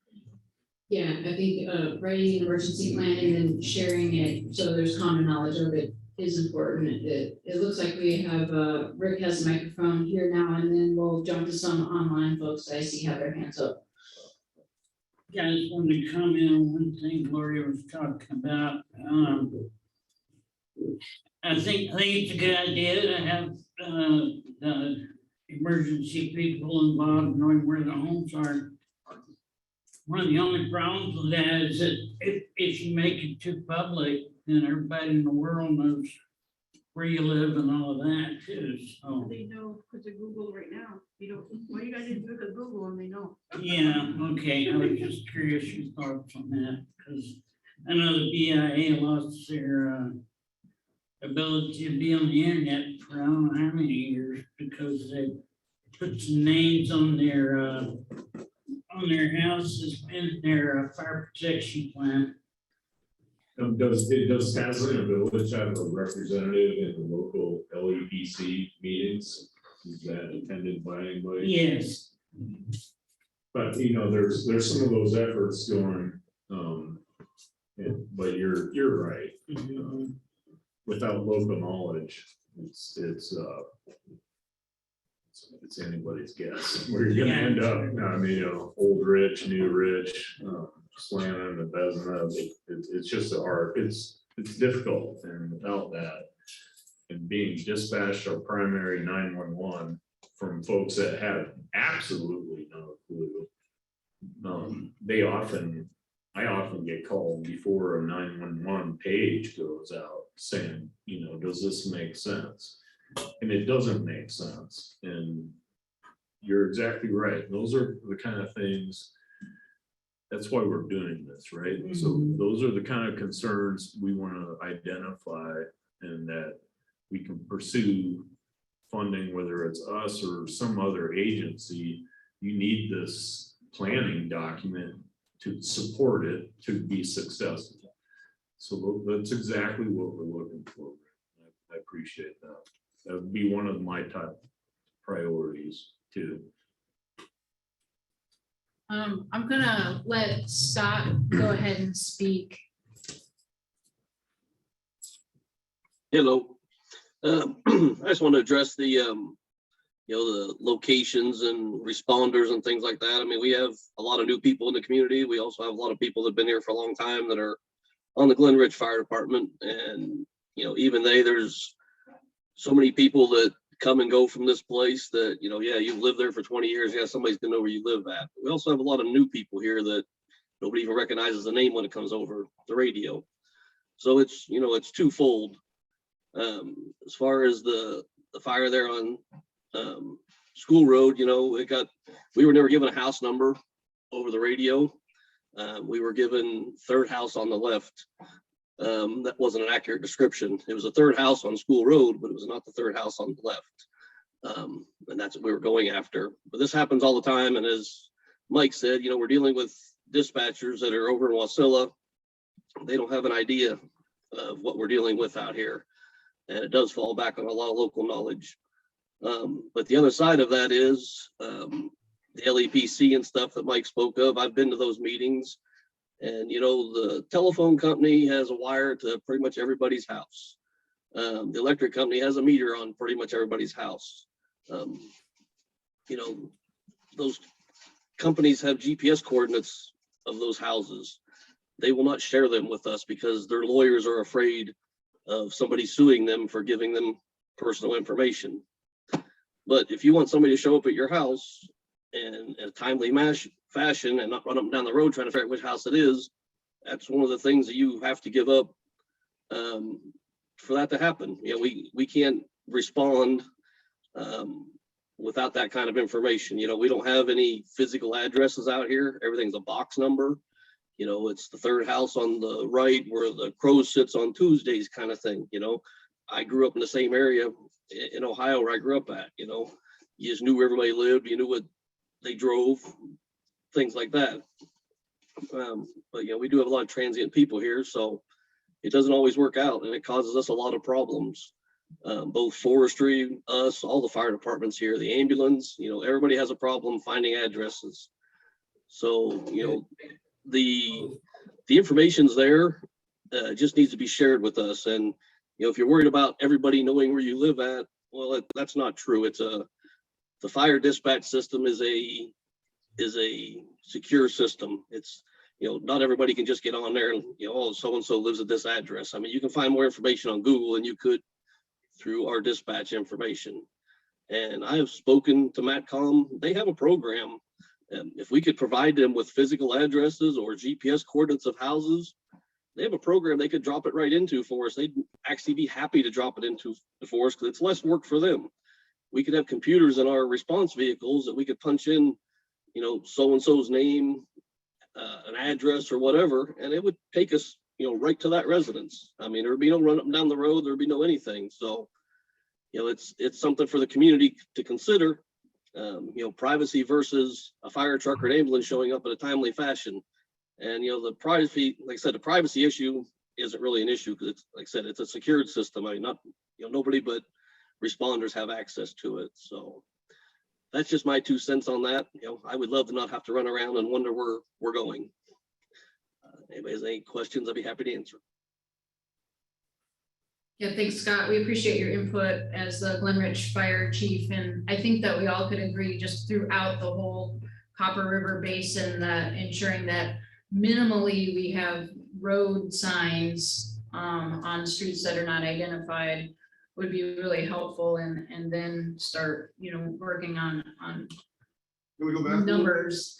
Yeah, I think writing an emergency plan and then sharing it so there's common knowledge of it is important. It looks like we have, Rick has a microphone here now, and then we'll jump to some online folks I see have their hands up. Yeah, I just wanted to comment on one thing Gloria was talking about. I think it's a good idea to have the emergency people involved, knowing where the homes are. One of the only problems with that is that if you make it too public, then everybody in the world knows where you live and all of that too. So They know because of Google right now. You don't, all you guys need to look at Google and they know. yeah, okay. I was just curious your thoughts on that because I know the BIA lost their ability to be on the internet for I don't know how many years because they put some names on their houses in their fire protection plan. Does Tazlina Village have a representative in the local LEPC meetings? Is that attended by anybody? Yes. But you know, there's some of those efforts going, but you're right. Without local knowledge, it's anybody's guess where you're gonna end up. I mean, you know, old rich, new rich, slamming the business. It's just it's difficult, and without that, and being dispatched or primary 911 from folks that have absolutely no clue. I often get called before a 911 page goes out saying, you know, does this make sense? And it doesn't make sense. And you're exactly right. Those are the kind of things, that's why we're doing this, right? So those are the kind of concerns we want to identify and that we can pursue funding, whether it's us or some other agency. You need this planning document to support it to be successful. So that's exactly what we're looking for. I appreciate that. That would be one of my top priorities too. I'm gonna let Scott go ahead and speak. Hello. I just want to address the, the locations and responders and things like that. I mean, we have a lot of new people in the community. We also have a lot of people that have been here for a long time that are on the Glen Ridge Fire Department. And, even there's so many people that come and go from this place that, yeah, you've lived there for 20 years. Yeah, somebody's gonna know where you live at. We also have a lot of new people here that nobody even recognizes the name when it comes over the radio. So it's, it's twofold. As far as the fire there on School Road, we were never given a house number over the radio. We were given third house on the left. That wasn't an accurate description. It was a third house on School Road, but it was not the third house on the left. And that's what we were going after. But this happens all the time. And as Mike said, we're dealing with dispatchers that are over in Wasilla. They don't have an idea of what we're dealing with out here. And it does fall back on a lot of local knowledge. But the other side of that is the LEPC and stuff that Mike spoke of. I've been to those meetings, and the telephone company has a wire to pretty much everybody's house. The electric company has a meter on pretty much everybody's house. Those companies have GPS coordinates of those houses. They will not share them with us because their lawyers are afraid of somebody suing them for giving them personal information. But if you want somebody to show up at your house in a timely fashion and not run up and down the road trying to figure out which house it is, that's one of the things that you have to give up for that to happen. We can't respond without that kind of information. We don't have any physical addresses out here. Everything's a box number. It's the third house on the right where the crow sits on Tuesdays kind of thing. I grew up in the same area in Ohio where I grew up at. You just knew where everybody lived. You knew what they drove, things like that. But we do have a lot of transient people here, so it doesn't always work out, and it causes us a lot of problems. Both forestry, us, all the fire departments here, the ambulance, everybody has a problem finding addresses. So, the information's there, just needs to be shared with us. And, if you're worried about everybody knowing where you live at, well, that's not true. The fire dispatch system is a secure system. It's, not everybody can just get on there and, oh, so-and-so lives at this address. I mean, you can find more information on Google than you could through our dispatch information. And I have spoken to MatCom. They have a program. If we could provide them with physical addresses or GPS coordinates of houses, they have a program they could drop it right into for us. They'd actually be happy to drop it into for us because it's less work for them. We could have computers in our response vehicles that we could punch in, so-and-so's name, an address or whatever, and it would take us, right to that residence. I mean, there'd be no run up and down the road. There'd be no anything. So, it's something for the community to consider. Privacy versus a fire truck or an ambulance showing up in a timely fashion. And, the privacy, like I said, the privacy issue isn't really an issue because it's, like I said, it's a secured system. I mean, not, nobody but responders have access to it. So that's just my 2 cents on that. I would love to not have to run around and wonder where we're going. Anybody has any questions, I'd be happy to answer. Yeah, thanks, Scott. We appreciate your input as the Glen Ridge Fire Chief. And I think that we all could agree just throughout the whole Copper River Basin that ensuring that minimally we have road signs on streets that are not identified would be really helpful, and then start, working on Can we go back? numbers.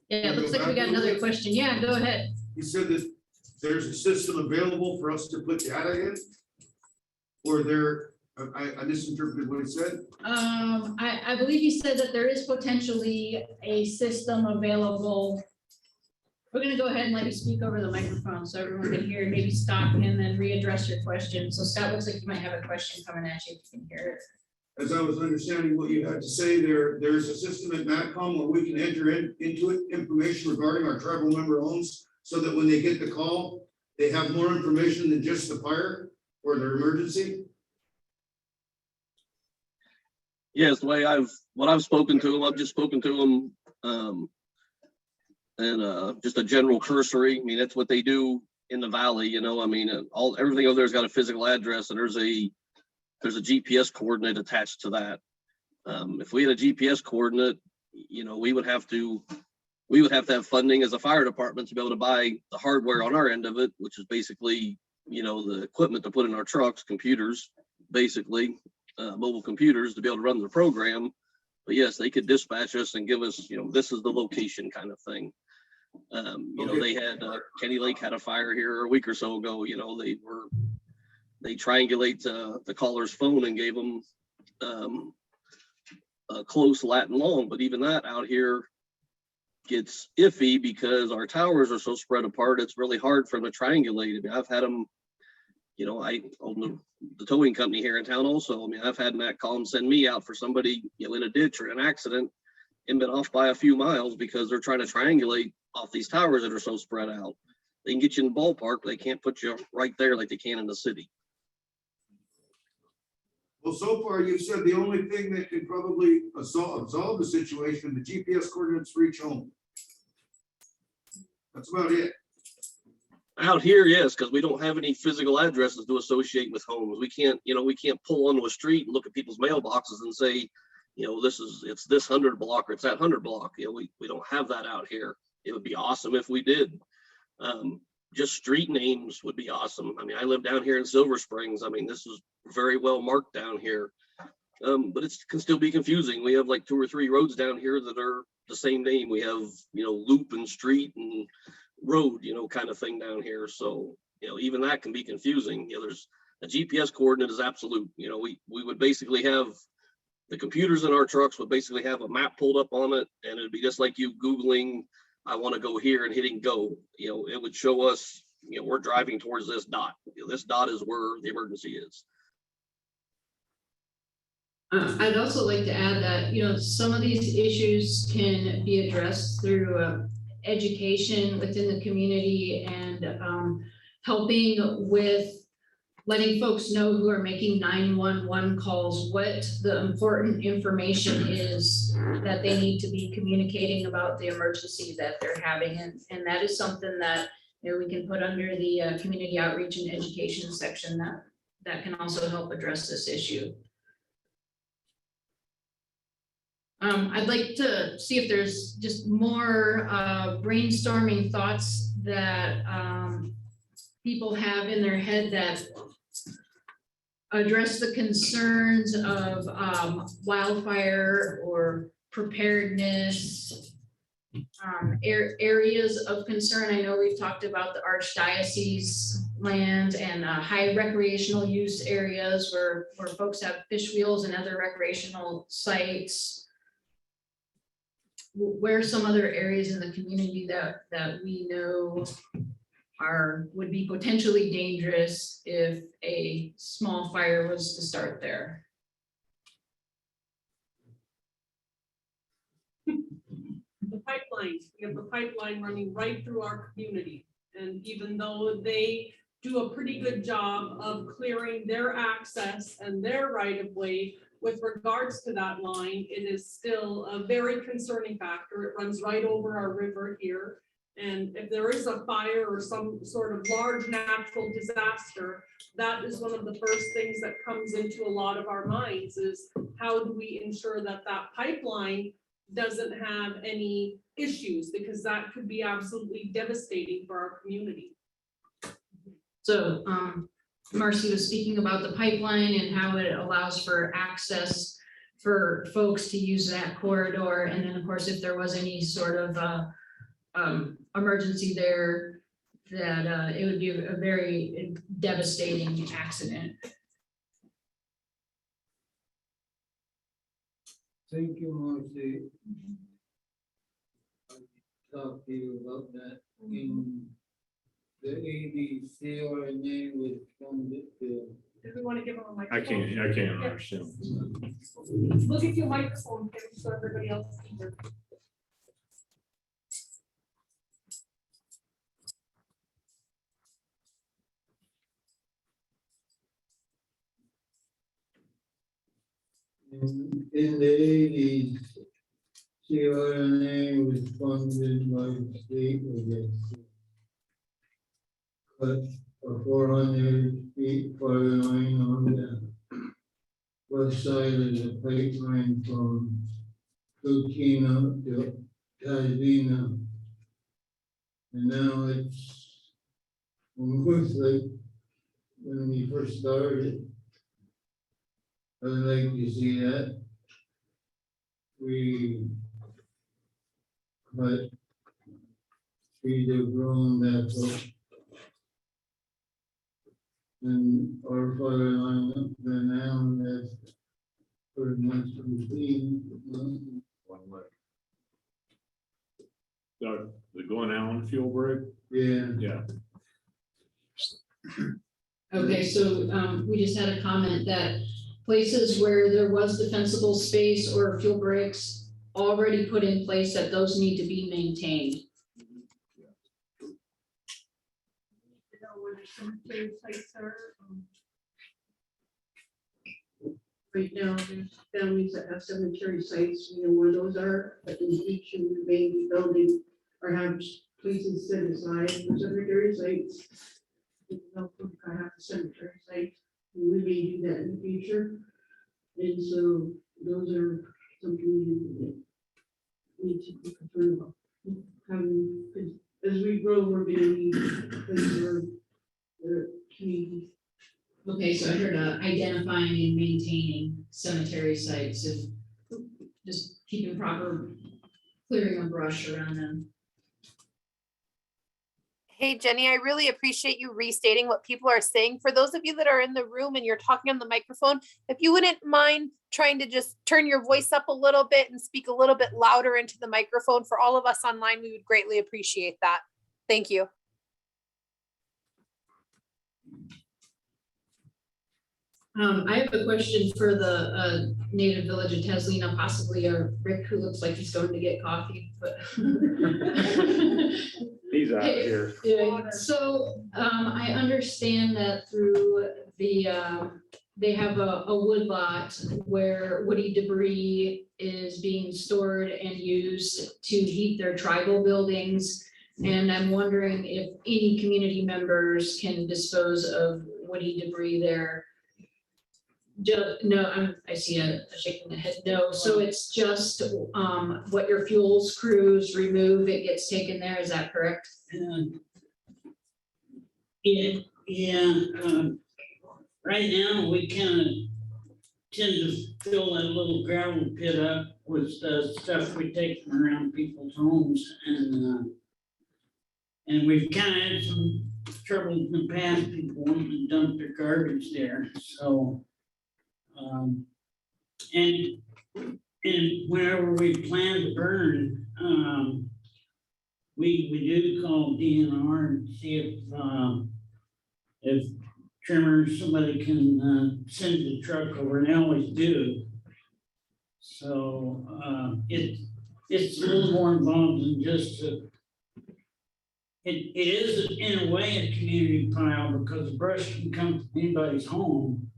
Yeah, it looks like we got another question. Yeah, go ahead. You said that there's a system available for us to put data in? Or I misinterpreted what he said? I believe you said that there is potentially a system available. We're gonna go ahead and let you speak over the microphone so everyone can hear, maybe stop and then readdress your question. So Scott, looks like you might have a question coming at you, if you can hear it. As I was understanding what you had to say, there's a system at MatCom where we can enter into it information regarding our tribal member homes so that when they get the call, they have more information than just the fire or their emergency. Yes, the way I've spoken to them, I've just spoken to them and just a general cursory. I mean, that's what they do in the valley, I mean, everything over there's got a physical address, and there's a GPS coordinate attached to that. If we had a GPS coordinate, we would have to have funding as a fire department to be able to buy the hardware on our end of it, which is basically, the equipment to put in our trucks, computers, basically, mobile computers to be able to run the program. But yes, they could dispatch us and give us, this is the location kind of thing. They had Kenny Lake had a fire here a week or so ago. They triangulate the caller's phone and gave them a close Latin long, but even that out here gets iffy because our towers are so spread apart. It's really hard for them to triangulate. I mean, I've had them, I own the towing company here in town also. I mean, I've had Matt call and send me out for somebody, in a ditch or an accident, and been off by a few miles because they're trying to triangulate off these towers that are so spread out. They can get you in the ballpark, but they can't put you right there like they can in the city. Well, so far you've said the only thing that could probably absolve the situation, the GPS coordinates for each home. That's about it. Out here, yes, because we don't have any physical addresses to associate with homes. We can't pull onto a street and look at people's mailboxes and say, it's this 100 block or it's that 100 block. We don't have that out here. It would be awesome if we did. Just street names would be awesome. I mean, I live down here in Silver Springs. I mean, this is very well marked down here. But it can still be confusing. We have like 2 or 3 roads down here that are the same name. We have, loop and street and road, kind of thing down here. So, even that can be confusing. There's a GPS coordinate is absolute. We would basically have the computers in our trucks would basically have a map pulled up on it, and it'd be just like you Googling, I want to go here and hitting go. It would show us, we're driving towards this dot. This dot is where the emergency is. I'd also like to add that, some of these issues can be addressed through education within the community and helping with letting folks know who are making 911 calls, what the important information is that they need to be communicating about the emergency that they're having. And that is something that, we can put under the community outreach and education section that can also help address this issue. I'd like to see if there's just more brainstorming thoughts that people have in their head that address the concerns of wildfire or preparedness, areas of concern. I know we've talked about the archdiocese land and high recreational use areas where folks have fish wheels and other recreational sites. Where are some other areas in the community that we know would be potentially dangerous if a small fire was to start there? The pipeline, we have the pipeline running right through our community. And even though they do a pretty good job of clearing their access and their right of way, with regards to that line, it is still a very concerning factor. It runs right over our river here. And if there is a fire or some sort of large natural disaster, that is one of the first things that comes into a lot of our minds is how do we ensure that that pipeline doesn't have any issues, because that could be absolutely devastating for our community. So Marcy was speaking about the pipeline and how it allows for access for folks to use that corridor. And then of course, if there was any sort of emergency there, that it would be a very devastating accident. Thank you, Marcy. Talk to you about that in the ADCRNA with funded bill. Do we want to give them a I microphone? can't understand. We'll give you a microphone, Kim, so everybody else can hear. In the 80s, CRNA was funded by the state, I guess. Cut a 400 feet fire line on the west side of the pipeline from Tazlina to Tazlina. And now it's almost like when we first started. I'd like to see that. We cut trees have grown back up. And our fire line up there now, and that's pretty much complete. The Glen Allen fuel break? Yeah. Yeah. Okay, so we just had a comment that places where there was defensible space or fuel breaks already put in place that those need to be maintained. You know, where the cemetery sites are, Right now, there's families that have cemetery sites, you know, where those are, but in each of the main building or have places set aside for cemetery sites. You know, I have a cemetery site, and we may do that in the future. And so those are something that need to be concerned about. Having, because as we grow, we're gonna need places for the community. Okay, so I heard identifying and maintaining cemetery sites and just keeping proper clearing of brush around them. Hey, Jenny, I really appreciate you restating what people are saying. For those of you that are in the room and you're talking on the microphone, if you wouldn't mind trying to just turn your voice up a little bit and speak a little bit louder into the microphone for all of us online, we would greatly appreciate that. Thank you. I have a question for the native village of Tazlina, possibly Rick, who looks like he's going to get coffee, but. He's out here. Yeah, so I understand that through the, they have a wood lot where woody debris is being stored and used to heat their tribal buildings. And I'm wondering if any community members can dispose of woody debris there. No, I see a shaking the head, no, so it's just what your fuels crews remove, it gets taken there, is that correct? Right now, we kind of tend to fill that little gravel pit up with the stuff we take from around people's homes, and we've kind of had some trouble in the past, people wanting to dump their garbage there, so. And whenever we plan to burn, we do call DNR and see if trimmers, somebody can send the truck over, and they always do. So it's a little more involved than just it is in a way a community pile because the brush can come from anybody's home.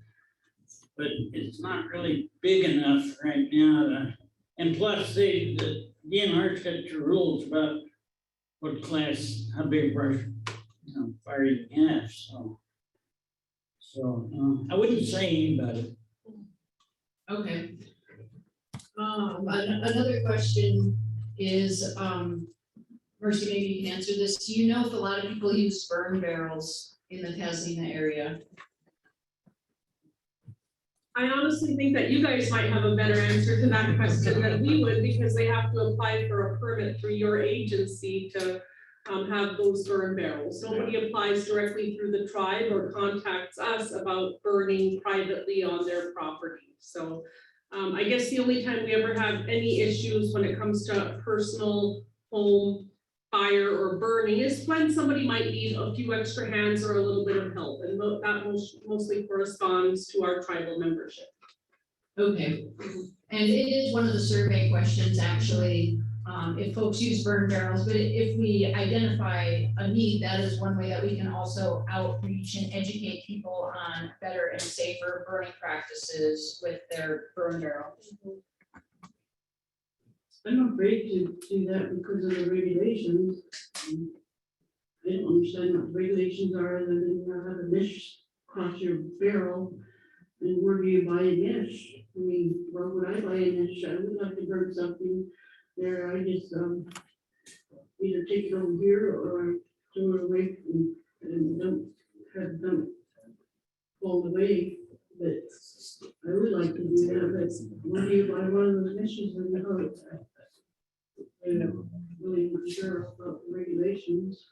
But it's not really big enough right now and plus the DNR's got your rules about what class, how big a brush, fire you can have, so I wouldn't say anybody. Okay. Another question is, Mercy, maybe you can answer this. Do you know if a lot of people use burn barrels in the Tazlina area? I honestly think that you guys might have a better answer to that question than we would, because they have to apply for a permit through your agency to have those burn barrels. Nobody applies directly through the tribe or contacts us about burning privately on their property. So I guess the only time we ever have any issues when it comes to personal home fire or burning is when somebody might need a few extra hands or a little bit of help, and that mostly corresponds to our tribal membership. Okay, and it is one of the survey questions, actually, if folks use burn barrels, but if we identify a need, that is one way that we can also outreach and educate people on better and safer burning practices with their burn barrel. I'm afraid to do that because of the regulations. I don't understand what the regulations are, other than you have a niche across your barrel. And where do you buy a niche? I mean, where would I buy a niche? I would like to burn something there. I just either take it over here or I throw it away and don't have them fall away. But I would like to do that, but when do you buy one of those niches in the house? I'm really not sure about the regulations.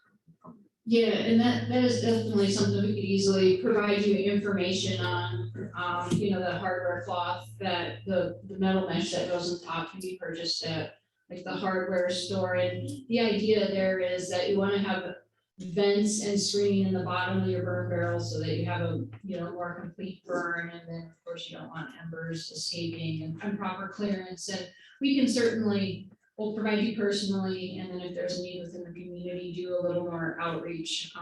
Yeah, and that is definitely something we could easily provide you information on. The hardware cloth that the metal mesh that goes on top can be purchased at like the hardware store. And the idea there is that you want to have vents and screening in the bottom of your burn barrel so that you have a, more complete burn. And then, of course, you don't want embers escaping and improper clearance. And we can certainly, we'll provide you personally, and then if there's a need within the community, do a little more outreach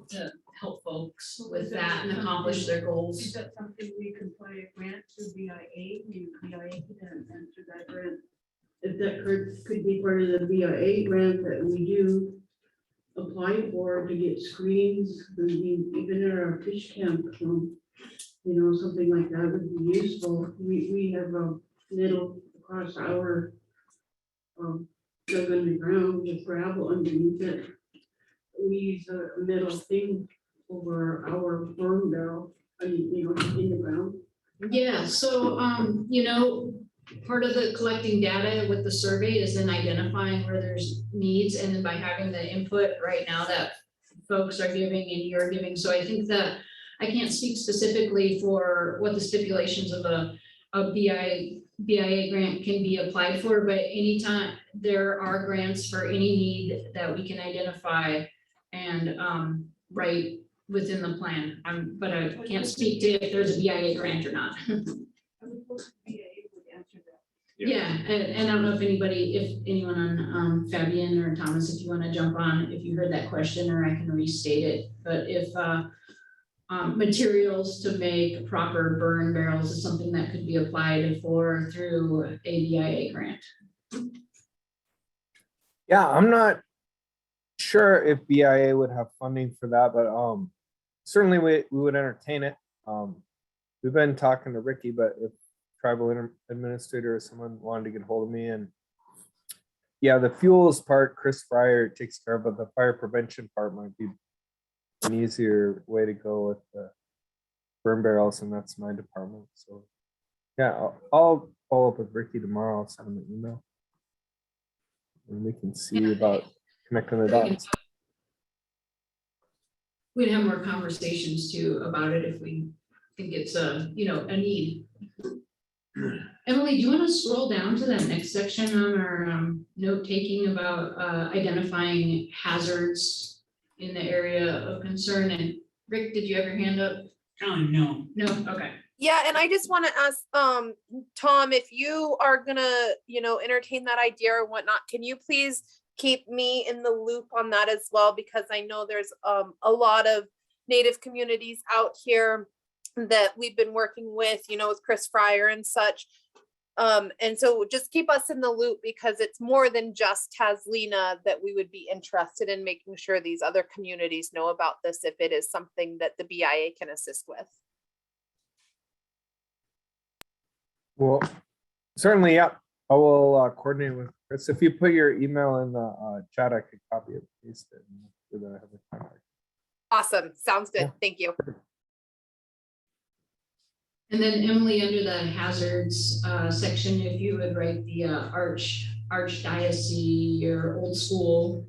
to help folks with that and accomplish their goals. Is that something we can apply a grant to BIA? BIA can answer that grant. If that could be part of the BIA grant that we do apply for to get screens, even at our fish camp, something like that would be useful. We have a little across our dug underground with gravel underneath it. We use a metal thing over our burn barrel, in the ground. Yeah, so, part of the collecting data with the survey is then identifying where there's needs, and then by having the input right now that folks are giving and you're giving. So I think that I can't speak specifically for what the stipulations of a BIA grant can be applied for, but anytime there are grants for any need that we can identify and write within the plan. But I can't speak to if there's a BIA grant or not. Yeah, and I don't know if anyone on Fabian or Thomas, if you want to jump on, if you heard that question, or I can restate it. But if materials to make proper burn barrels is something that could be applied for through a BIA grant. Yeah, I'm not sure if BIA would have funding for that, but certainly we would entertain it. We've been talking to Ricky, but if tribal administrator or someone wanted to get hold of me, and yeah, the fuels part Chris Fryer takes care of, but the fire prevention part might be an easier way to go with the burn barrels, and that's my department. So yeah, I'll follow up with Ricky tomorrow. I'll send him an email and we can see about connecting the dots. We'd have more conversations too about it if we think it's a need. Emily, do you want to scroll down to that next section on our note taking about identifying hazards in the area of concern? And Rick, did you have your hand up? No. No, okay. Yeah, and I just want to ask Tom, if you are gonna, entertain that idea or whatnot, can you please keep me in the loop on that as well? Because I know there's a lot of Native communities out here that we've been working with, with Chris Fryer and such. And so just keep us in the loop, because it's more than just Tazlina that we would be interested in making sure these other communities know about this, if it is something that the BIA can assist with. Well, certainly, yeah. I will coordinate with Chris. If you put your email in the chat, I could copy it, paste it, and have the contact. Awesome. Sounds good. Yeah. Thank you. And then Emily, under the hazards section, if you would write the archdiocese, your old school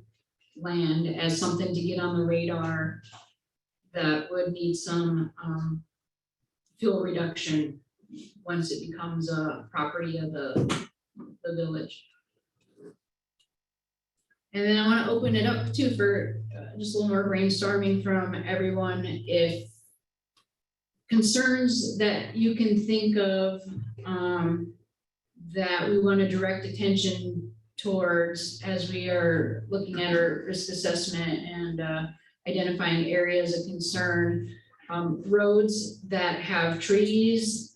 land as something to get on the radar that would need some fuel reduction once it becomes a property of the village. And then I want to open it up too for just a little more brainstorming from everyone. If concerns that you can think of that we want to direct attention towards as we are looking at our risk assessment and identifying areas of concern, roads that have trees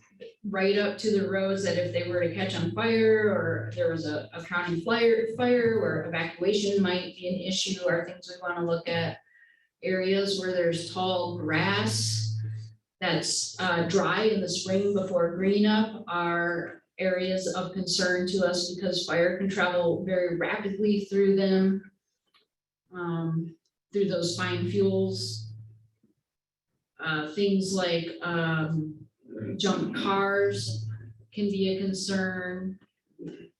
right up to the roads that if they were to catch on fire or there was a county fire where evacuation might be an issue, are things we want to look at. Areas where there's tall grass that's dry in the spring before green up are areas of concern to us, because fire can travel very rapidly through them, through those fine fuels. Things like junk cars can be a concern. It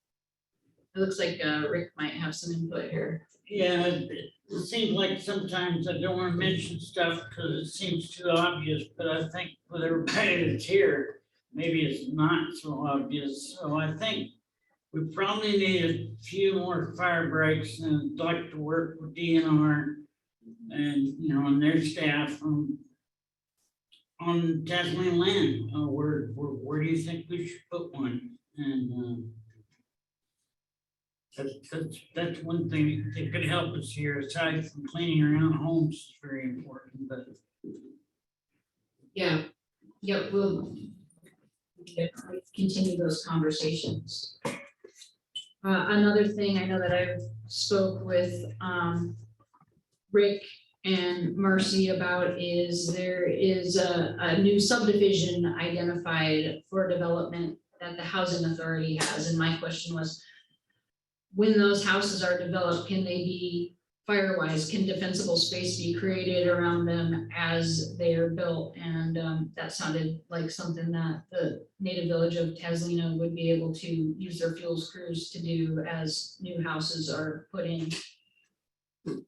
looks like Rick might have some input here. Yeah, it seems like sometimes I don't want to mention stuff because it seems too obvious, but I think with everybody that's here, maybe it's not so obvious. So I think we probably need a few more fire breaks, and I'd like to work with DNR and, you know, and their staff on Tazlina land, where do you think we should put one? And that's one thing that could help us here, aside from cleaning around homes is very important, but. Yeah, we'll continue those conversations. Another thing I know that I've spoke with Rick and Marcy about is there is a new subdivision identified for development that the housing authority has. And my question was, when those houses are developed, can they be fire-wise? Can defensible space be created around them as they are built? And that sounded like something that the native village of Tazlina would be able to use their fuels crews to do as new houses are put in. I'm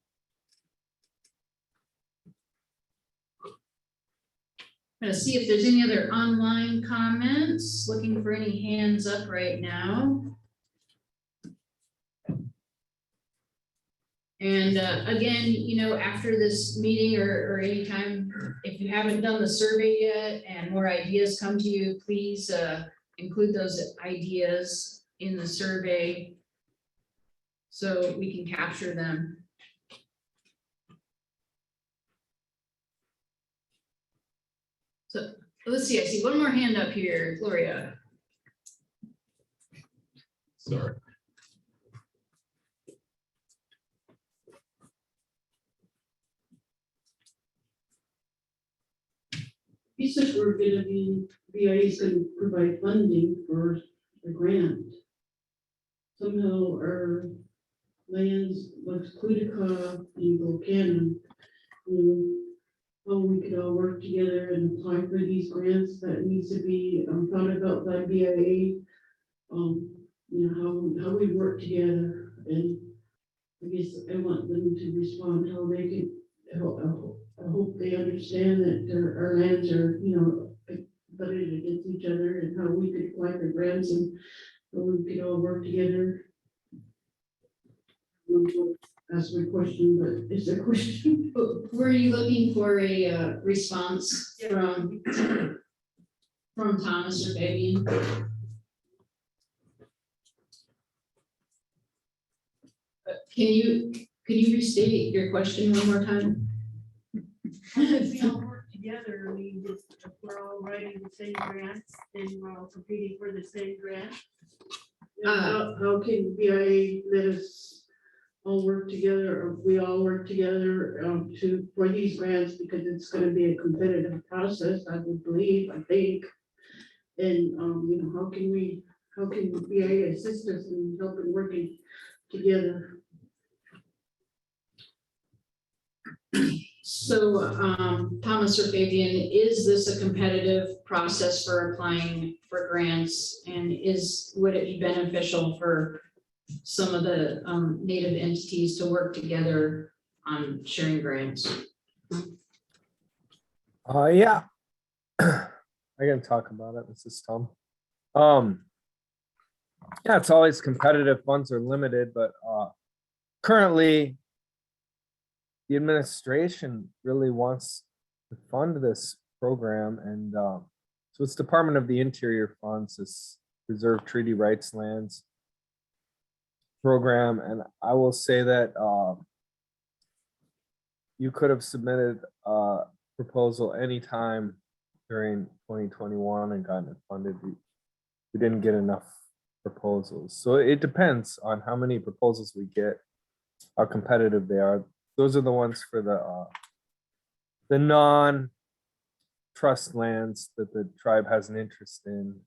gonna see if there's any other online comments, looking for any hands up right now. And again, you know, after this meeting or anytime, if you haven't done the survey yet and more ideas come to you, please include those ideas in the survey so we can capture them. So let's see, I see one more hand up here, Gloria. Sorry. You said we're gonna be, BIA is gonna provide funding for the grant. Somehow our lands, like Clutica and Buchanan, how we could all work together and apply for these grants that needs to be thought about by BIA. You know, how we work together, and I guess I want them to respond how they can help. I hope they understand that our lands are, you know, butted against each other, and how we could apply for grants and how we could all work together. Ask my question, but it's a question. Were you looking for a response from Thomas or Fabian? Could you restate your question one more time? If we all work together, I mean, if we're all writing the same grants, then we're all competing for the same grant. How can BIA let us all work together, or we all work together for these grants, because it's gonna be a competitive process, I would believe, I think. And, you know, how can BIA assist us in helping working together? So, Thomas or Fabian, is this a competitive process for applying for grants? And would it be beneficial for some of the native entities to work together on sharing grants? Yeah. I can talk about it. This is Tom. Yeah, it's always competitive. Funds are limited, but currently the administration really wants to fund this program, and so it's Department of the Interior funds this Reserve Treaty Rights Lands program. And I will say that you could have submitted a proposal anytime during 2021 and gotten it funded. We didn't get enough proposals, so it depends on how many proposals we get, how competitive they are. Those are the ones for the non-trust lands that the tribe has an interest in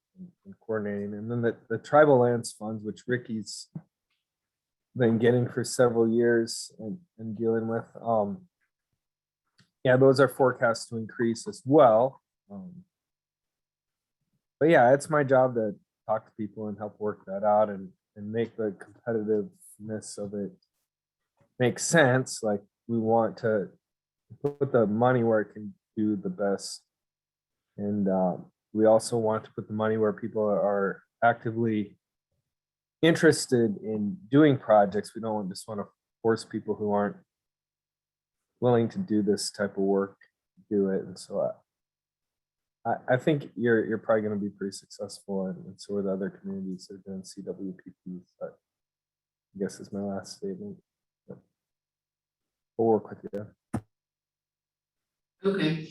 coordinating. And then the tribal lands funds, which Ricky's been getting for several years and dealing with. Yeah, those are forecast to increase as well. But yeah, it's my job to talk to people and help work that out and make the competitiveness of it make sense. Like, we want to put the money where it can do the best. And we also want to put the money where people are actively interested in doing projects. We don't just want to force people who aren't willing to do this type of work, do it. And so I think you're probably going to be pretty successful, and so are the other communities that are doing CWPP. But I guess is my last statement. But we'll work with you. Okay.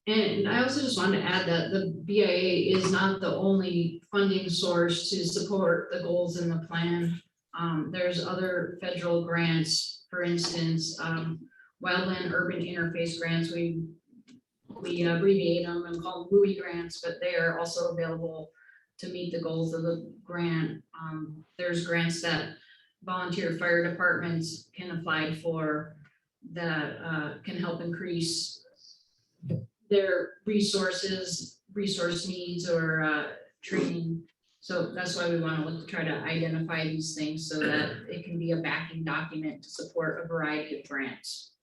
And I also just wanted to add that the BIA is not the only funding source to support the goals in the plan. There's other federal grants, for instance, Wildland Urban Interface grants. We abbreviate them and call them WUI grants, but they are also available to meet the goals of the grant. There's grants that volunteer fire departments can apply for that can help increase their resource needs or training. So that's why we want to look to try to identify these things so that it can be a backing document to support a variety of grants.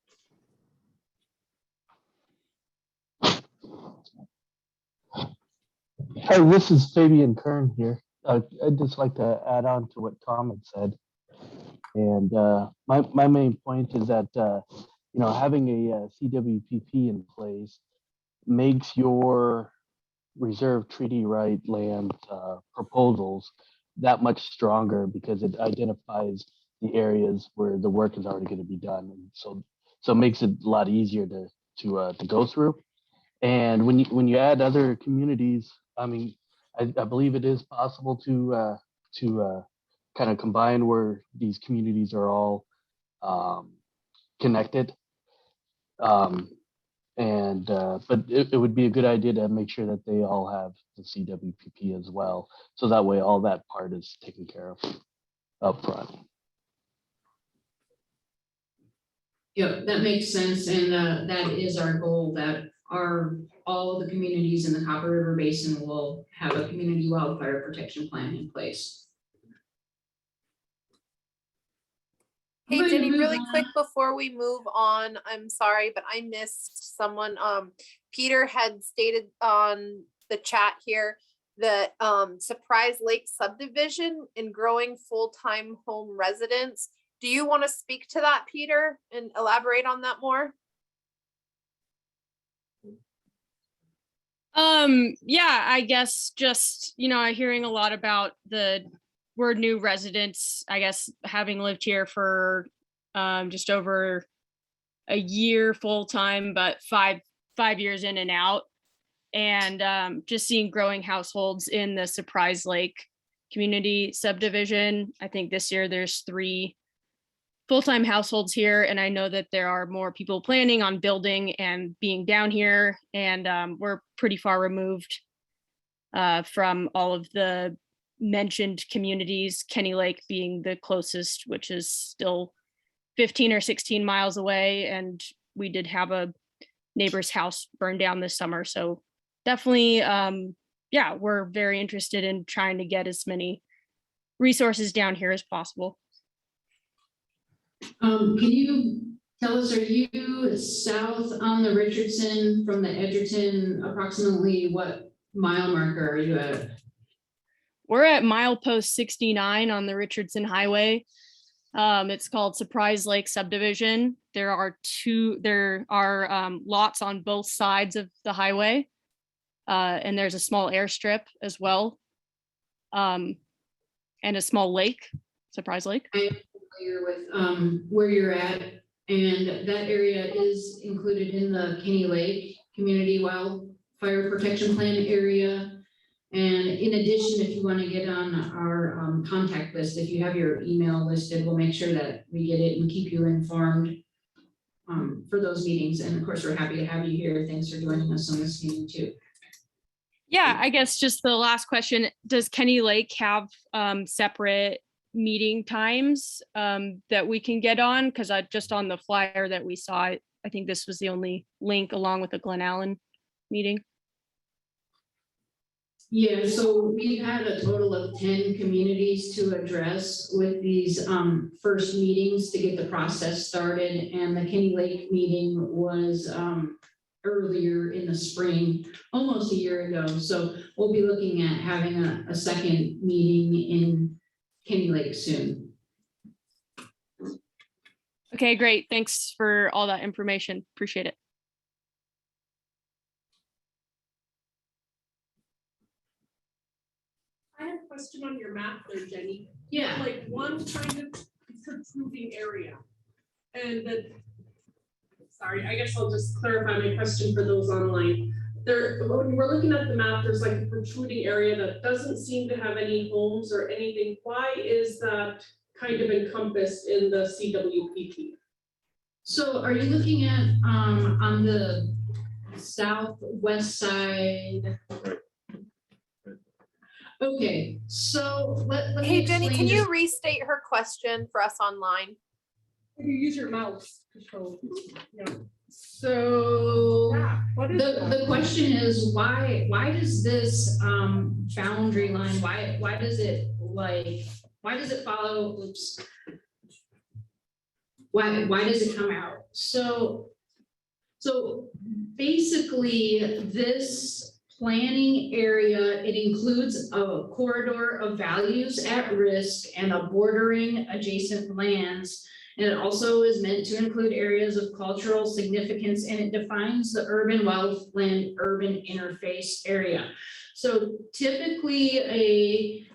Hey, this is Fabian Kern here. I'd just like to add on to what Tom had said. And my main point is that, having a CWPP in place makes your reserve treaty right land proposals that much stronger, because it identifies the areas where the work is already going to be done. And so it makes it a lot easier to go through. And when you add other communities, I mean, I believe it is possible to kind of combine where these communities are all connected. But it would be a good idea to make sure that they all have the CWPP as well. So that way all that part is taken care of up front. Yeah, that makes sense. And that is our goal, that all of the communities in the Copper River Basin will have a community wildfire protection plan in place. Hey, I'm going to Jenny, move really on. quick before we move on, I'm sorry, but I missed someone. Peter had stated on the chat here that Surprise Lake subdivision and growing full-time home residents. Do you want to speak to that, Peter, and elaborate on that more? Yeah, I guess just, hearing a lot about we're new residents, I guess, having lived here for just over a year full time, but five years in and out. And just seeing growing households in the Surprise Lake community subdivision. I think this year there's 3 full-time households here, and I know that there are more people planning on building and being down here, and we're pretty far removed from all of the mentioned communities, Kenny Lake being the closest, which is still 15 or 16 miles away, and we did have a neighbor's house burned down this summer. So definitely, we're very interested in trying to get as many resources down here as possible. Can you tell us, are you south on the Richardson from the Edgerton? Approximately what mile marker are you at? We're at milepost 69 on the Richardson Highway. It's called Surprise Lake Subdivision. There are lots on both sides of the highway. And there's a small airstrip as well. And a small lake, Surprise Lake. I am familiar with where you're at, and that area is included in the Kenny Lake Community Wildfire Protection Plan area. And in addition, if you want to get on our contact list, if you have your email listed, we'll make sure that we get it and keep you informed for those meetings. And of course, we're happy to have you here. Thanks for joining us on this meeting too. Yeah, I guess just the last question, does Kenny Lake have separate meeting times that we can get on? Because just on the flyer that we saw, I think this was the only link along with the Glen Allen meeting. Yeah, so we've had a total of 10 communities to address with these first meetings to get the process started. And the Kenny Lake meeting was earlier in the spring, almost a year ago. So we'll be looking at having a second meeting in Kenny Lake soon. Okay, great. Thanks for all that information. Appreciate it. I have a question on your map there, Jenny. Yeah. Like one kind of protruding area. And that, sorry, I guess I'll just clarify my question for those online. There, when we're looking at the map, there's like a protruding area that doesn't seem to have any homes or anything. Why is that kind of encompassed in the CWPP? So are you looking at, on the southwest side? Okay, so let me Hey, Jenny, explain can you this. restate her question for us online? You use your mouse to show. Yeah. So What is that? the question is, why does this boundary line, why does it follow, oops. Why does it come out? So basically this planning area, it includes a corridor of values at risk and a bordering adjacent lands. And it also is meant to include areas of cultural significance, and it defines the urban wildland urban interface area. So typically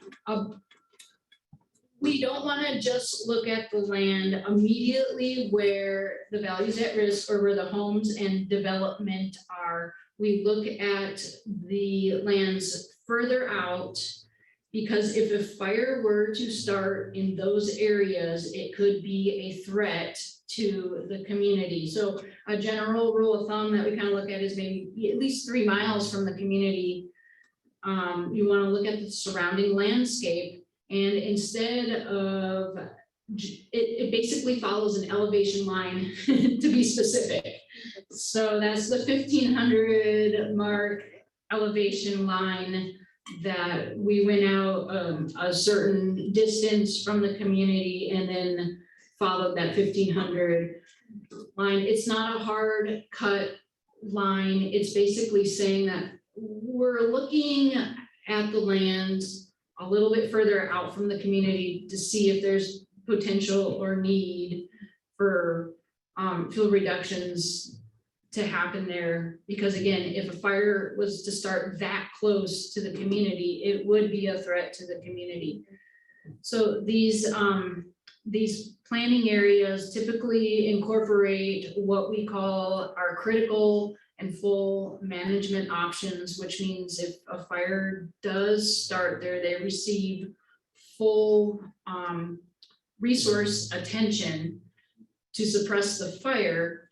we don't want to just look at the land immediately where the values at risk or where the homes and development are. We look at the lands further out, because if a fire were to start in those areas, it could be a threat to the community. So a general rule of thumb that we kind of look at is maybe at least 3 miles from the community. You want to look at the surrounding landscape, and instead of, it basically follows an elevation line to be specific. So that's the 1500 mark elevation line that we went out a certain distance from the community and then followed that 1500 line. It's not a hard cut line. It's basically saying that we're looking at the land a little bit further out from the community to see if there's potential or need for fuel reductions to happen there. Because again, if a fire was to start that close to the community, it would be a threat to the community. So these planning areas typically incorporate what we call our critical and full management options, which means if a fire does start there, they receive full resource attention to suppress the fire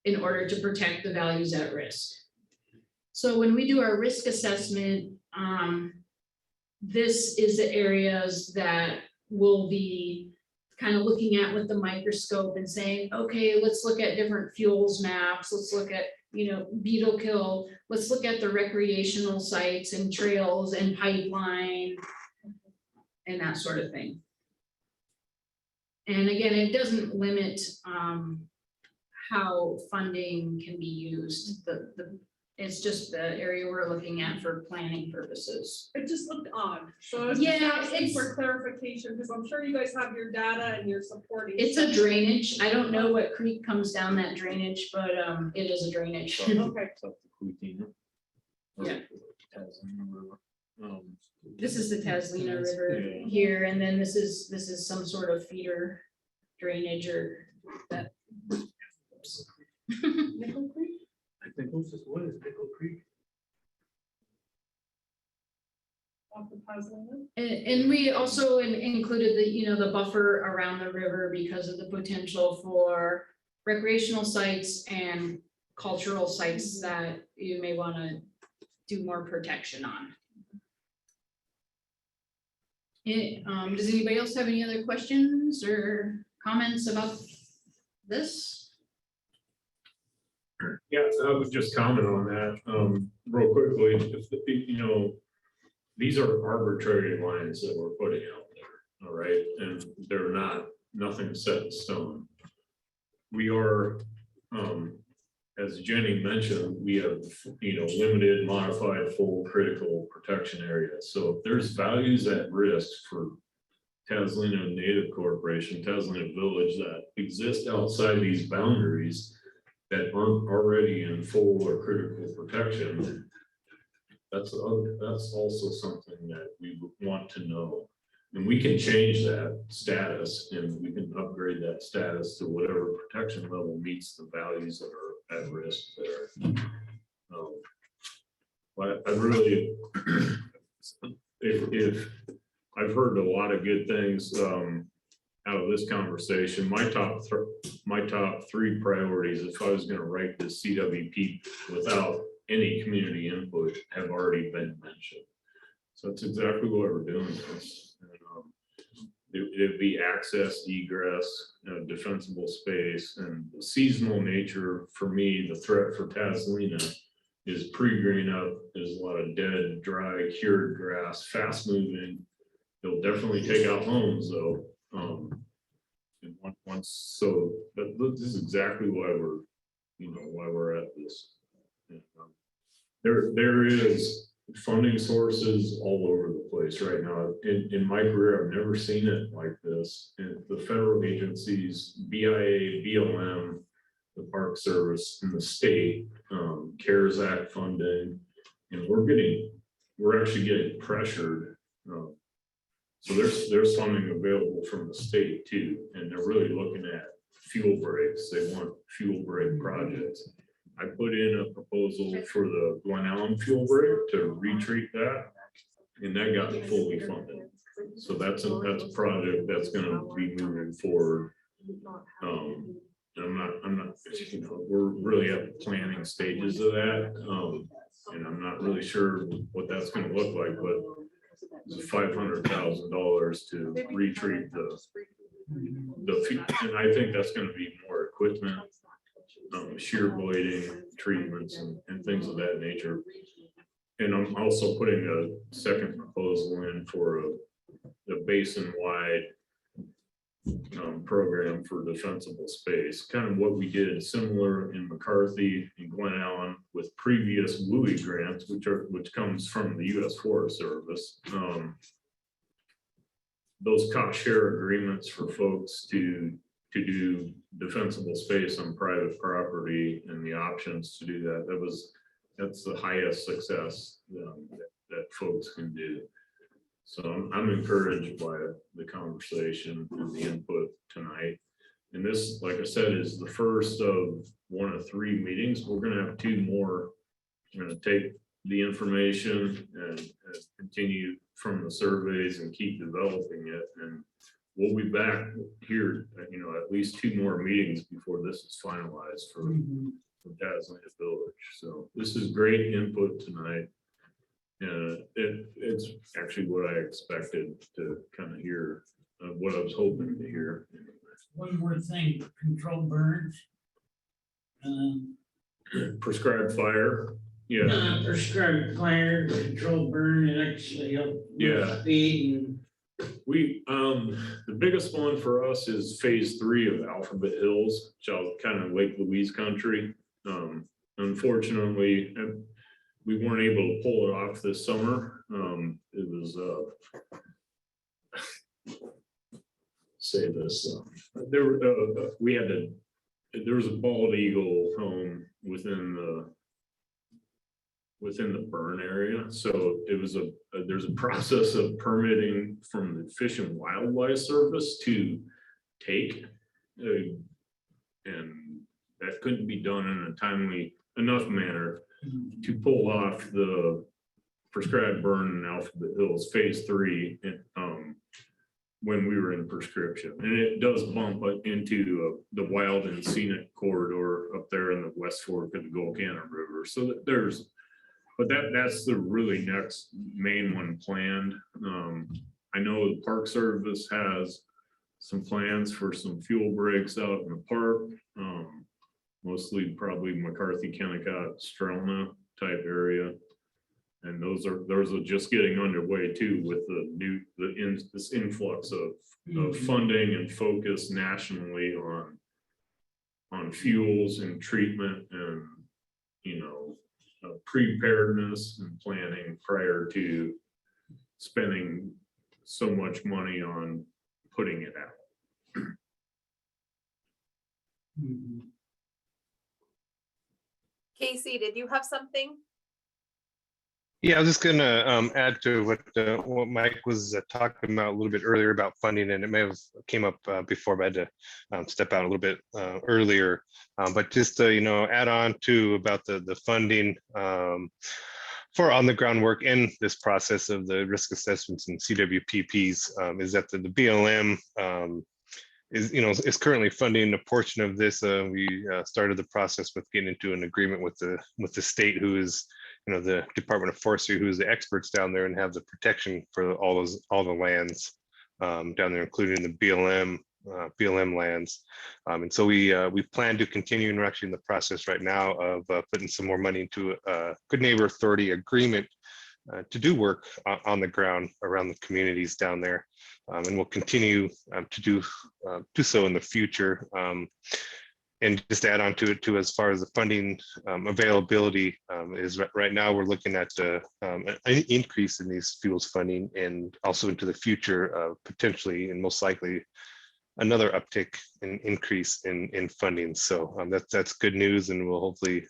in order to protect the values at risk. So when we do our risk assessment, this is the areas that we'll be kind of looking at with the microscope and saying, okay, let's look at different fuels maps. Let's look at, beetle kill. Let's look at the recreational sites and trails and pipeline and that sort of thing. And again, it doesn't limit how funding can be used. It's just the area we're looking at for planning purposes. It just looked odd. So I was Yeah, just asking it's- for clarification, because I'm sure you guys have your data and you're supporting. It's a drainage. I don't know what creek comes down that drainage, but it is a drainage. Okay. Yeah. Um, This is the Tazlina River Yeah. here, and then this is some sort of feeder drainage or that. Nickel Creek? I think what is Nickel Creek? Off the Tazlina? And we also included the buffer around the river because of the potential for recreational sites and cultural sites that you may want to do more protection on. Does anybody else have any other questions or comments about this? Yeah, I would just comment on that, real quickly, these are arbitrary lines that we're putting out there, all right, and they're nothing set in stone. We are, as Jenny mentioned, we have, limited, modified, full, critical protection areas. So if there's values at risk for Tazlina Native Corporation, Tazlina Village that exist outside these boundaries that aren't already in full or critical protection. That's also something that we would want to know. And we can change that status and we can upgrade that status to whatever protection level meets the values that are at risk there. But I really, if I've heard a lot of good things out of this conversation, my top three priorities, if I was going to write this CWP without any community input, have already been mentioned. So that's exactly why we're doing this. And, it'd be access, egress, defensible space, and the seasonal nature. For me, the threat for Tazlina is pre-green up. There's a lot of dead, dry, cured grass, fast moving. They'll definitely take out homes though. And so this is exactly why we're at this. And, there is funding sources all over the place right now. In my career, I've never seen it like this. And the federal agencies, BIA, BLM, the Park Service, and the state, CARES Act funding, and we're actually getting pressured. So there's funding available from the state too, and they're really looking at fuel breaks. They want fuel break projects. I put in a proposal for the Glen Allen fuel break to retreat that, and that got fully funded. So that's a project that's going to be moving forward. I'm not, we're really at the planning stages of that. And I'm not really sure what that's going to look like, but it's $500,000 to retreat the and I think that's going to be more equipment, shear blading treatments and things of that nature. And I'm also putting a second proposal in for a basin-wide program for defensible space, kind of what we did similar in McCarthy and Glen Allen with previous WUI grants, which comes from the U.S. Forest Service. Those cost share agreements for folks to do defensible space on private property and the options to do that. That's the highest success that folks can do. So I'm encouraged by the conversation and the input tonight. And this, like I said, is the first of one of 3 meetings. We're going to have 2 more. We're going to take the information and continue from the surveys and keep developing it. And we'll be back here, at least 2 more meetings before this is finalized for Tazlina Village. So this is great input tonight. It's actually what I expected to kind of hear, what I was hoping to hear. One more thing, control burns. Prescribed fire. Yeah. Prescribed fire, control burn, and actually help. Yeah. Speed and. We, the biggest one for us is phase 3 of Alphabet Hills, which is kind of Lake Louise country. Unfortunately, we weren't able to pull it off this summer. It was, say this, there was a bald eagle home within the burn area. So it was there's a process of permitting from the Fish and Wildlife Service to take, and that couldn't be done in a timely enough manner to pull off the prescribed burn in Alphabet Hills phase 3 when we were in prescription. And it does bump into the wild and scenic corridor up there in the West Fork of the Golcana River. So but that's the really next main one planned. I know the Park Service has some plans for some fuel breaks out in the park. Mostly probably McCarthy, Kennecott, Strelna type area. And those are just getting underway too with this influx of funding and focus nationally on fuels and treatment and, preparedness and planning prior to spending so much money on putting it out. Casey, did you have something? Yeah, I was just gonna add to what Mike was talking about a little bit earlier about funding, and it may have came up before, but I had to step out a little bit earlier. But just to, add on to about the funding for on the ground work in this process of the risk assessments and CWPPs is that the BLM is currently funding a portion of this. We started the process with getting into an agreement with the state, who is the Department of Forestry, who is the experts down there and have the protection for all the lands down there, including the BLM lands. And so we plan to continue, and we're actually in the process right now of putting some more money into a Good Neighbor Authority agreement to do work on the ground around the communities down there. And we'll continue to do so in the future. And just to add on to it too, as far as the funding availability is right now, we're looking at an increase in these fuels funding, and also into the future, potentially and most likely another uptick in increase in funding. So that's good news, and we'll hopefully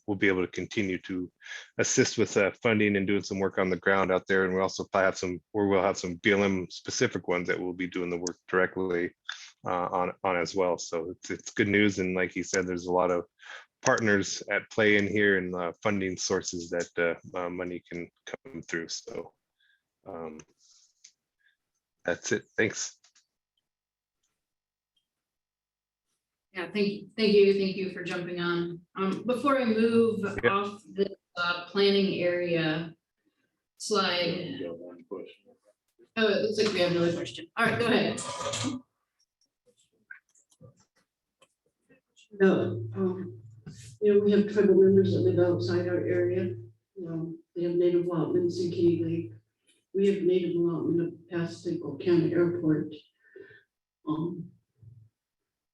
we'll be able to continue to assist with funding and doing some work on the ground out there. And we also probably we'll have some BLM specific ones that will be doing the work directly on as well. So it's good news, and like he said, there's a lot of partners at play in here, and funding sources that money can come through. So that's it. Thanks. Yeah, thank you for jumping on. Before I move off the planning area slide. Oh, it looks like we have another question. All right, go ahead. No, we have tribal members that live outside our area. They have native allotments in Kitty Lake. We have native allotment up past the County Airport.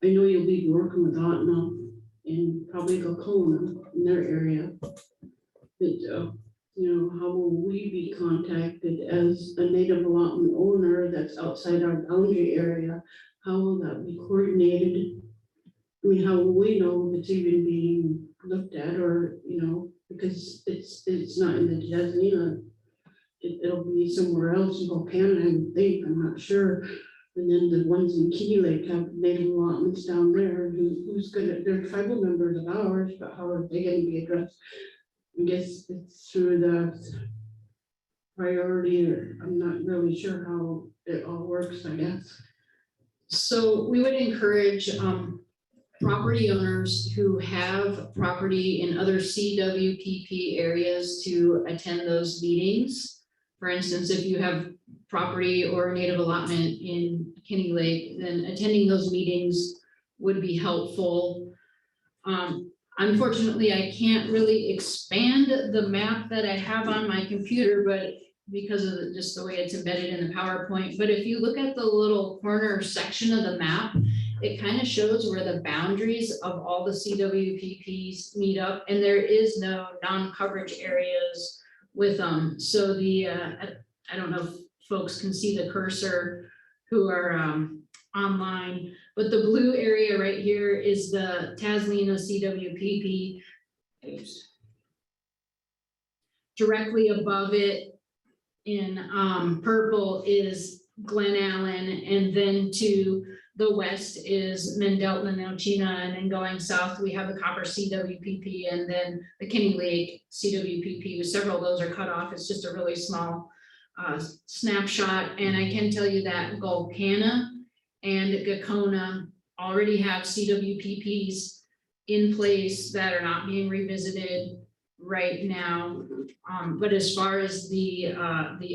I know you'll be working with Otna and probably Gokona in their area. But, how will we be contacted as a native allotment owner that's outside our boundary area? How will that be coordinated? I mean, how will we know if it's even being looked at, or, because it's not in the Tazlina, it'll be somewhere else in Gokana, I would think, I'm not sure. And then the ones in Key Lake have native allotments down there. Who's gonna, they're tribal members of ours, but how are they gonna be addressed? I guess it's through the priority, or I'm not really sure how it all works, I guess. So we would encourage property owners who have property in other CWPP areas to attend those meetings. For instance, if you have property or a native allotment in Kenny Lake, then attending those meetings would be helpful. Unfortunately, I can't really expand the map that I have on my computer, but because of just the way it's embedded in the PowerPoint. But if you look at the little corner section of the map, it kind of shows where the boundaries of all the CWPPs meet up, and there is no non-coverage areas with them. So I don't know if folks can see the cursor who are online, but the blue area right here is the Tazlina CWPP. Oops. Directly above it in purple is Glen Allen, and then to the west is Mendelton and Ochina, and then going south we have the Copper CWPP, and then the Kenny Lake CWPP. With several of those are cut off. It's just a really small snapshot, and I can tell you that Gokana and Gokona already have CWPPs in place that are not being revisited right now. But as far as the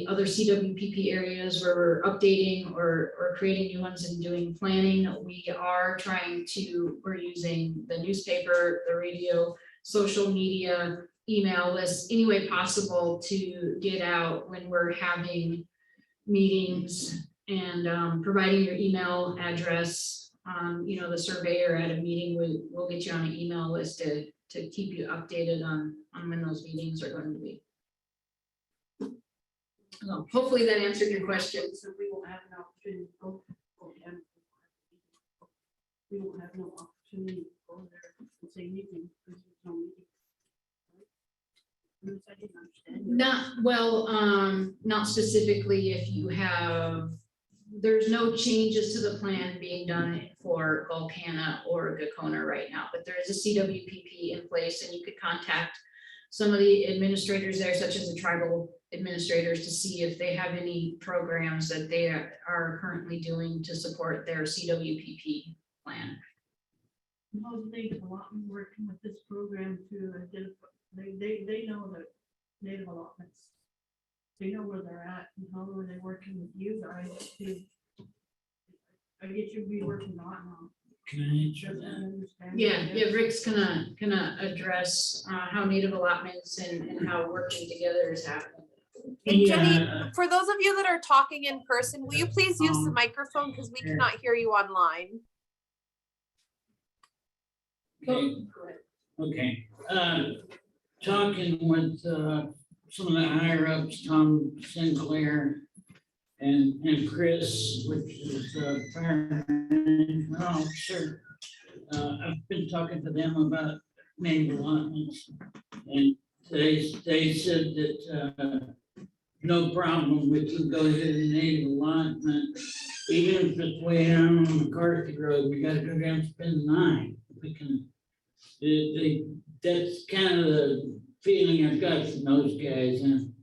other CWPP areas where we're updating or creating new ones and doing planning, we're using the newspaper, the radio, social media, email lists, any way possible to get out when we're having meetings, and providing your email address. The surveyor at a meeting will get you on an email list to keep you updated on when those meetings are going to be. So hopefully that answered your question. So we will have an opportunity to go Well, not specifically if you have, there's no changes to the plan being done for Volcana or Gacona right now, but there is a CWPP in place and you could contact some of the administrators there, such as the tribal administrators, to see if they have any programs that they are currently doing to support their CWPP plan. Most native allotment working with this program to identify, they know that native allotments. They know where they're at and how are they working with you guys to. I guess you'll be working on. Can I answer that? Yeah, Rick's gonna address how native allotments and how working together is happening. And Jenny, Yeah. for those of you that are talking in person, will you please use the microphone because we cannot hear you online? Okay, talking with, some of the higher ups, Tom Sinclair and Chris, which is, fire management officer. I've been talking to them about native allotments, and they said that, no problem, we can go ahead and native allotment, even if it's way down on McCarthy Road, we gotta go down and spend 9. We can, that's kind of the feeling I've got from those guys, and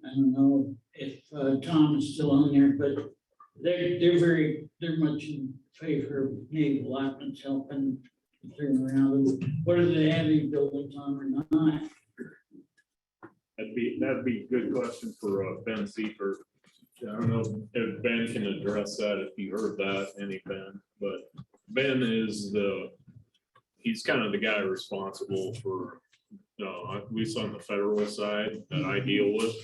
I don't know if Tom is still on there, but they're much in favor of native allotments helping clear around, whether they have any buildings on or not. That'd be a good question for Ben Seifert. I don't know if Ben can address that, if you heard that, any Ben, but Ben is he's kind of the guy responsible for, at least on the federal side that I deal with,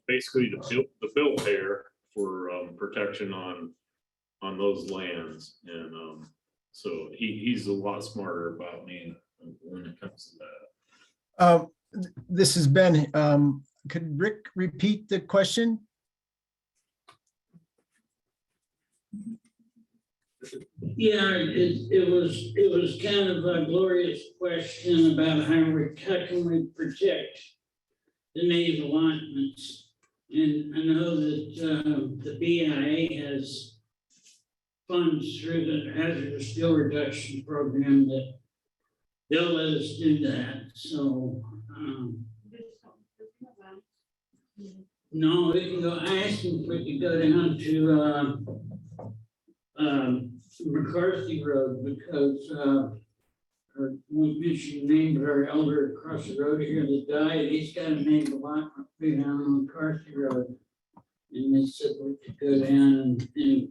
basically the bill payer for protection on those lands. And so he's a lot smarter about me when it comes to that. This is Ben. Could Rick repeat the question? Yeah, it was kind of a glorious question about how can we protect the native allotments? And I know that the BIA has funds through the hazardous fuel reduction program that they'll let us do that, so. No, we can go, I asked them if we could go down to McCarthy Road because or won't mention the name, but our elder across the road here that died, he's got a native allotment down on McCarthy Road. And they said we could go down and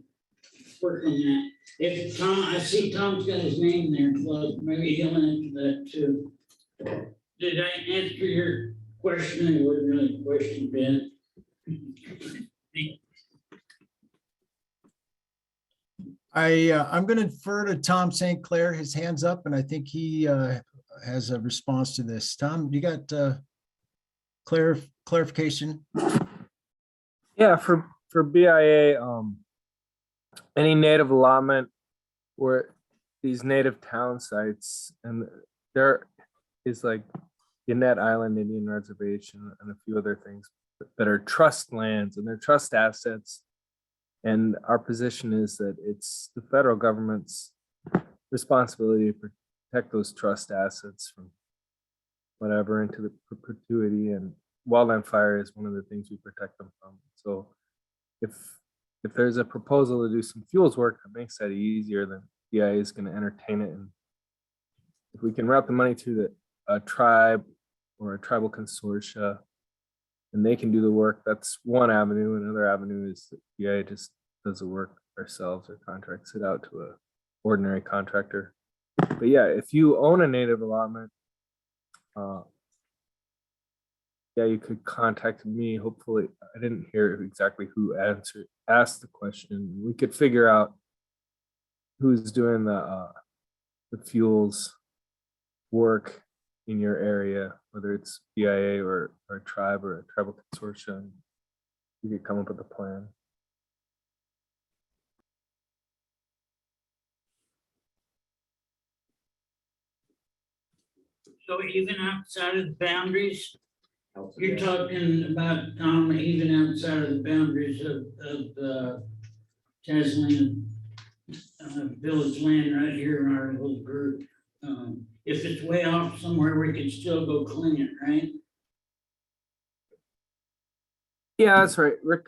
work on that. If Tom, I see Tom's got his name there, well, maybe he'll answer that too. Did I answer your question? It wasn't really a question, Ben. I'm going to defer to Tom St. Clair, his hand's up, and I think he has a response to this. Tom, you got clarification? Yeah, for BIA, any native allotment where these native town sites, and there is like Gannett Island Indian Reservation and a few other things that are trust lands and they're trust assets. And our position is that it's the federal government's responsibility to protect those trust assets from whatever into the perpetuity, and wildland fire is one of the things we protect them from. So if there's a proposal to do some fuels work that makes that easier, then BIA is going to entertain it. And if we can route the money to a tribe or a tribal consortia, and they can do the work, that's one avenue. Another avenue is that BIA just does the work ourselves or contracts it out to a ordinary contractor. But yeah, if you own a native allotment, yeah, you could contact me. Hopefully, I didn't hear exactly who asked the question. We could figure out who's doing the fuels work in your area, whether it's BIA or a tribe or a tribal consortium. You could come up with a plan. So even outside of the boundaries, You're talking about, Tom, even outside of the boundaries of Tazlina village land right here in our little group. If it's way off somewhere, we can still go clean it, right? Yeah, that's right, Rick.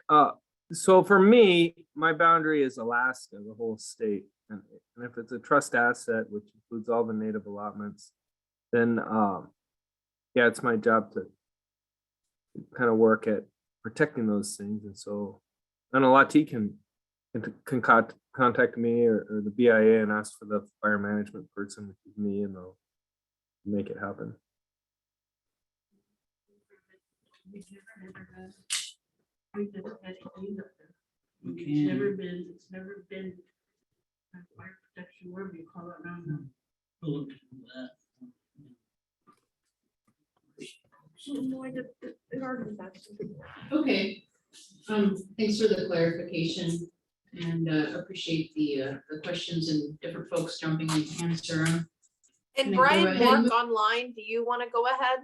So for me, my boundary is Alaska, the whole state. And if it's a trust asset, which includes all the native allotments, then yeah, it's my job to kind of work at protecting those things. And so, and a lot can contact me or the BIA and ask for the fire management person, which is me, and they'll make it happen. We've never had it cleaned up there. It's never been fire protection, whatever you call it now. We'll look into that. Okay, thanks for the clarification and appreciate the questions and different folks jumping in to answer them. And Can I go Brian ahead? Mork online, do you want to go ahead?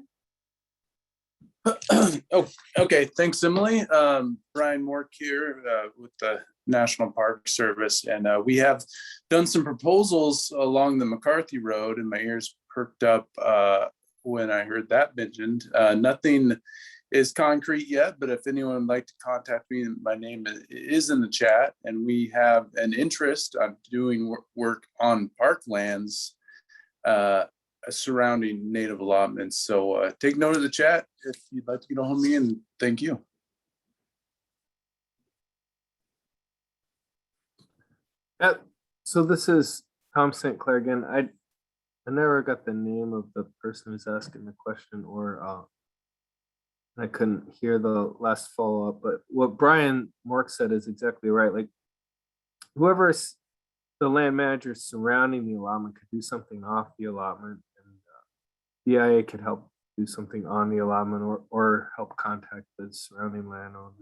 Oh, okay. Thanks, Emily. Brian Mork here with the National Park Service. And we have done some proposals along the McCarthy Road, and my ears perked up when I heard that mentioned. Nothing is concrete yet, but if anyone would like to contact me, my name is in the chat, and we have an interest on doing work on parklands surrounding native allotments. So take note of the chat if you'd like to get a hold of me, and thank you. So this is Tom St. Clair again. I never got the name of the person who's asking the question, or I couldn't hear the last follow-up, but what Brian Mork said is exactly right. Like, whoever's the land manager surrounding the allotment could do something off the allotment, and BIA could help do something on the allotment, or help contact the surrounding landowner.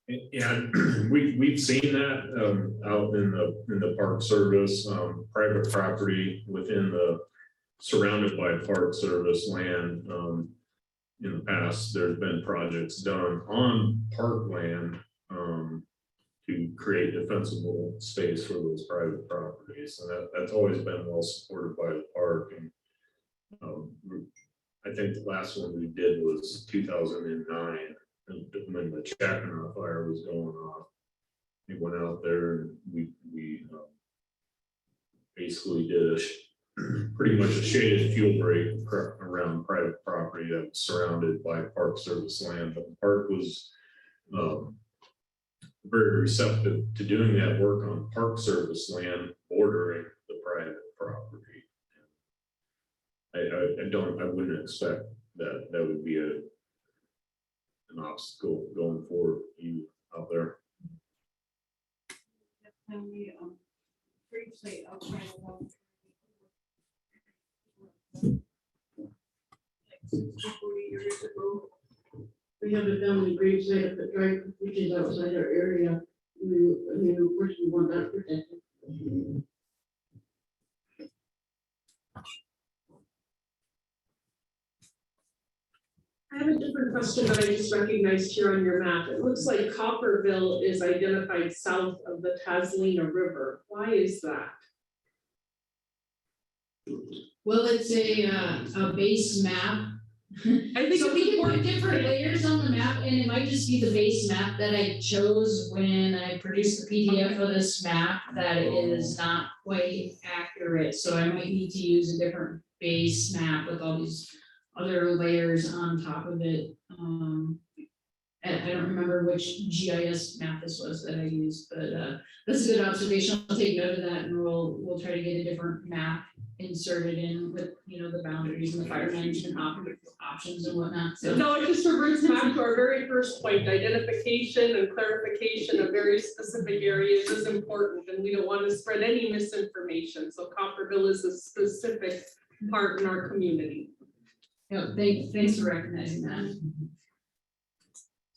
Yeah, we've seen that out in the Park Service, private property within the surrounded by Park Service land. In the past, there's been projects done on parkland to create defensible space for those private properties, and that's always been well supported by the park. And I think the last one we did was 2009. When the Chacana fire was going off, we went out there and we basically did pretty much a shaded fuel break around private property that was surrounded by Park Service land. But the park was very receptive to doing that work on Park Service land bordering the private property. I wouldn't expect that would be an obstacle going forward for you out there. We have a family gravesite up at Dry, which is outside our area. I mean, of course, we want that protected. I have a different question that I just recognized here on your map. It looks like Copperville is identified south of the Tazlina River. Why is that? Well, it's a base map. I think so we can put different layers on the map, and it might just be the base map that I chose when I produced the PDF of this map that is not quite accurate. So I might need to use a different base map with all these other layers on top of it. I don't remember which GIS map this was that I used, but that's a good observation. I'll take note of that, and we'll try to get a different map inserted in with, you know, the boundaries and the fire management options and whatnot. So no, it just reverts back to our very first point. Identification and clarification of very specific areas is important, and we don't want to spread any misinformation. So Copperville is a specific part in our community. yeah, thanks for recognizing that.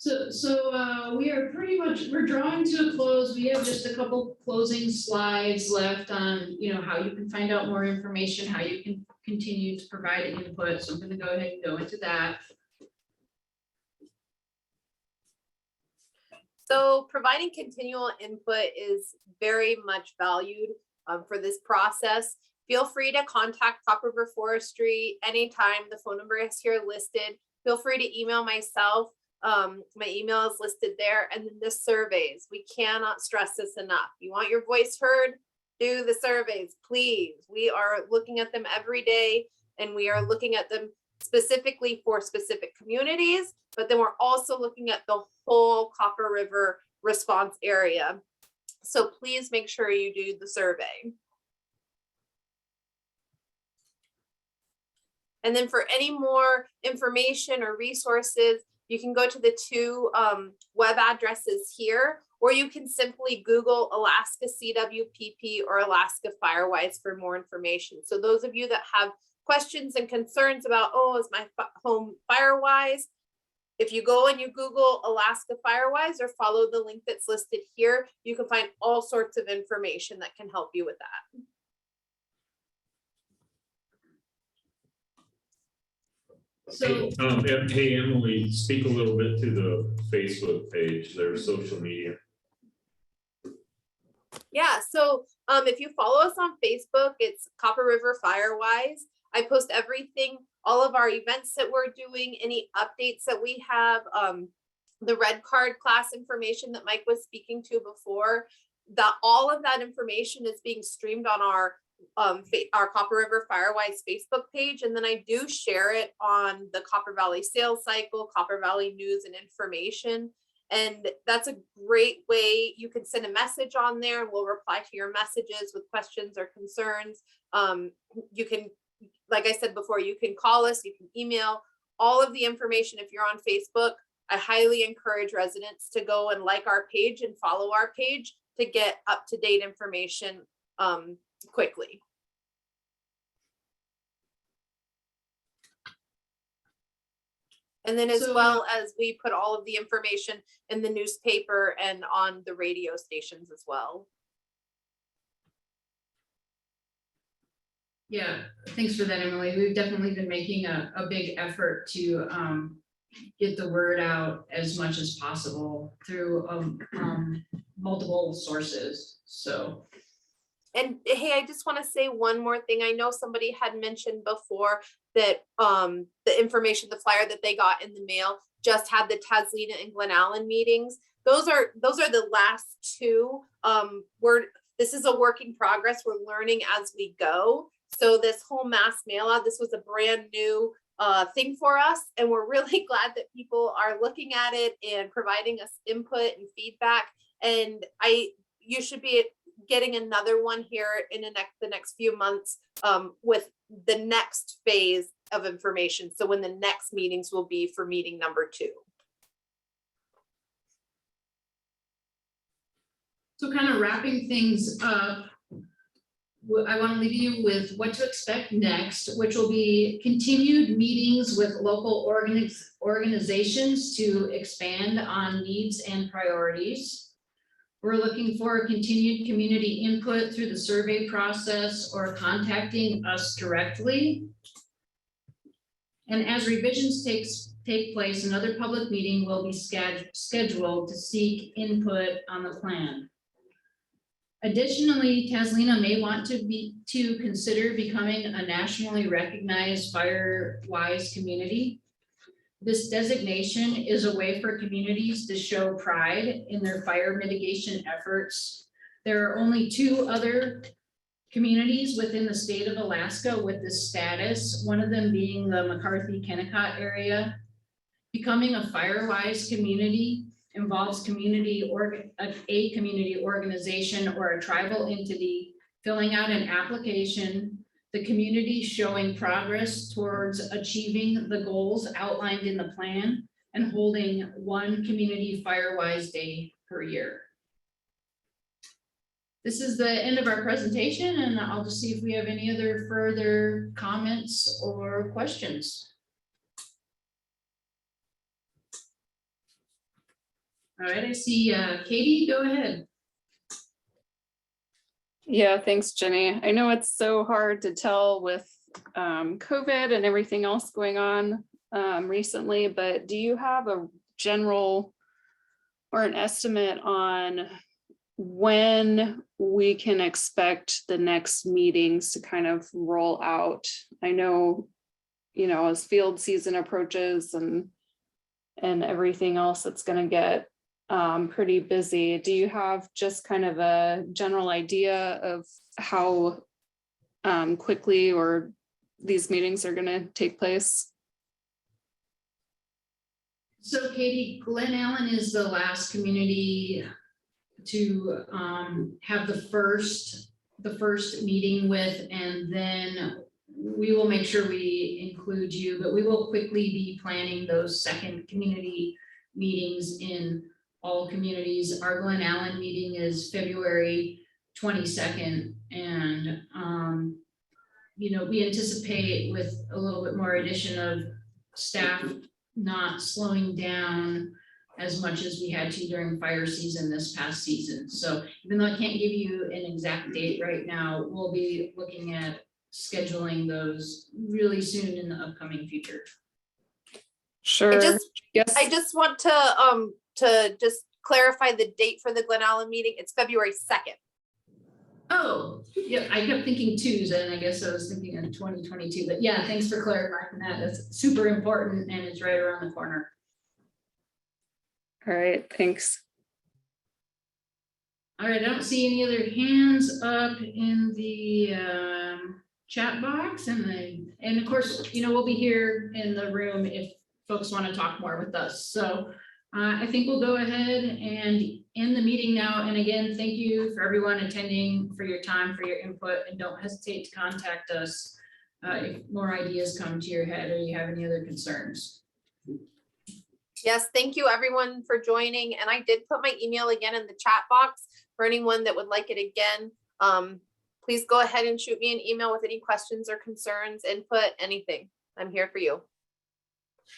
So we are pretty much, we're drawing to a close. We have just a couple closing slides left on, how you can find out more information, how you can continue to provide input. So I'm gonna go ahead and go into that. So providing continual input is very much valued for this process. Feel free to contact Copper River Forestry anytime. The phone number is here listed. Feel free to email myself. My email is listed there. And then the surveys, we cannot stress this enough. You want your voice heard? Do the surveys, please. We are looking at them every day, and we are looking at them specifically for specific communities, but then we're also looking at the whole Copper River response area. So please make sure you do the survey. And then for any more information or resources, you can go to the two web addresses here, or you can simply Google Alaska CWPP or Alaska Firewise for more information. So those of you that have questions and concerns about, oh, is my home Firewise? If you go and you Google Alaska Firewise or follow the link that's listed here, you can find all sorts of information that can help you with that. So, Hey, Emily, speak a little bit to the Facebook page, their social media. Yeah, so if you follow us on Facebook, it's Copper River Firewise. I post everything, all of our events that we're doing, any updates that we have, the red card class information that Mike was speaking to before, all of that information is being streamed on our Copper River Firewise Facebook page. And then I do share it on the Copper Valley Sales Cycle, Copper Valley News and Information. And that's a great way. You can send a message on there and we'll reply to your messages with questions or concerns. You can, like I said before, you can call us, you can email all of the information. If you're on Facebook, I highly encourage residents to go and like our page and follow our page to get up-to-date information quickly. And then as well as we put all of the information in the newspaper and on the radio stations as well. yeah, thanks for that, Emily. We've definitely been making a big effort to get the word out as much as possible through multiple sources. So. And hey, I just want to say one more thing. I know somebody had mentioned before that the information, the flyer that they got in the mail just had the Tazlina and Glen Allen meetings. Those are the last two. This is a work in progress. We're learning as we go. So this whole mass mail out, this was a brand new thing for us. And we're really glad that people are looking at it and providing us input and feedback. And you should be getting another one here in the next few months with the next phase of information. So when the next meetings will be for meeting number 2. So kind of wrapping things up, I want to leave you with what to expect next, which will be continued meetings with local organizations to expand on needs and priorities. We're looking for continued community input through the survey process or contacting us directly. And as revisions take place, another public meeting will be scheduled to seek input on the plan. Additionally, Tazlina may want to consider becoming a nationally recognized Firewise community. This designation is a way for communities to show pride in their fire mitigation efforts. There are only 2 other communities within the state of Alaska with this status, one of them being the McCarthy-Kennecott area. Becoming a Firewise community involves a community organization or a tribal entity filling out an application, the community showing progress towards achieving the goals outlined in the plan, and holding 1 community Firewise day per year. This is the end of our presentation, and I'll just see if we have any other further comments or questions. All right, I see Katie, go ahead. Yeah, thanks, Jenny. I know it's so hard to tell with COVID and everything else going on recently, but do you have a general or an estimate on when we can expect the next meetings to kind of roll out? I know, as field season approaches and everything else, it's going to get pretty busy. Do you have just kind of a general idea of how quickly or these meetings are going to take place? So Katie, Glen Allen is the last community to have the first meeting with, and then we will make sure we include you, but we will quickly be planning those second community meetings in all communities. Our Glen Allen meeting is February 22nd, and we anticipate with a little bit more addition of staff not slowing down as much as we had to during fire season this past season. So even though I can't give you an exact date right now, we'll be looking at scheduling those really soon in the upcoming future. Sure. I just want to just clarify the date for the Glen Allen meeting. It's February 2nd. Oh, yeah, I kept thinking Tuesday, and I guess I was thinking in 2022, but yeah, thanks for clarifying that. That's super important and it's right around the corner. All right, thanks. All right, I don't see any other hands up in the chat box, and of course, we'll be here in the room if folks want to talk more with us. So I think we'll go ahead and end the meeting now. And again, thank you for everyone attending, for your time, for your input, and don't hesitate to contact us if more ideas come to your head or you have any other concerns. Yes, thank you everyone for joining. And I did put my email again in the chat box for anyone that would like it again. Please go ahead and shoot me an email with any questions or concerns, input, anything. I'm here for you.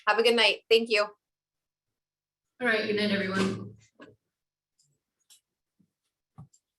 Have a good night. Thank you. All right, good night, everyone.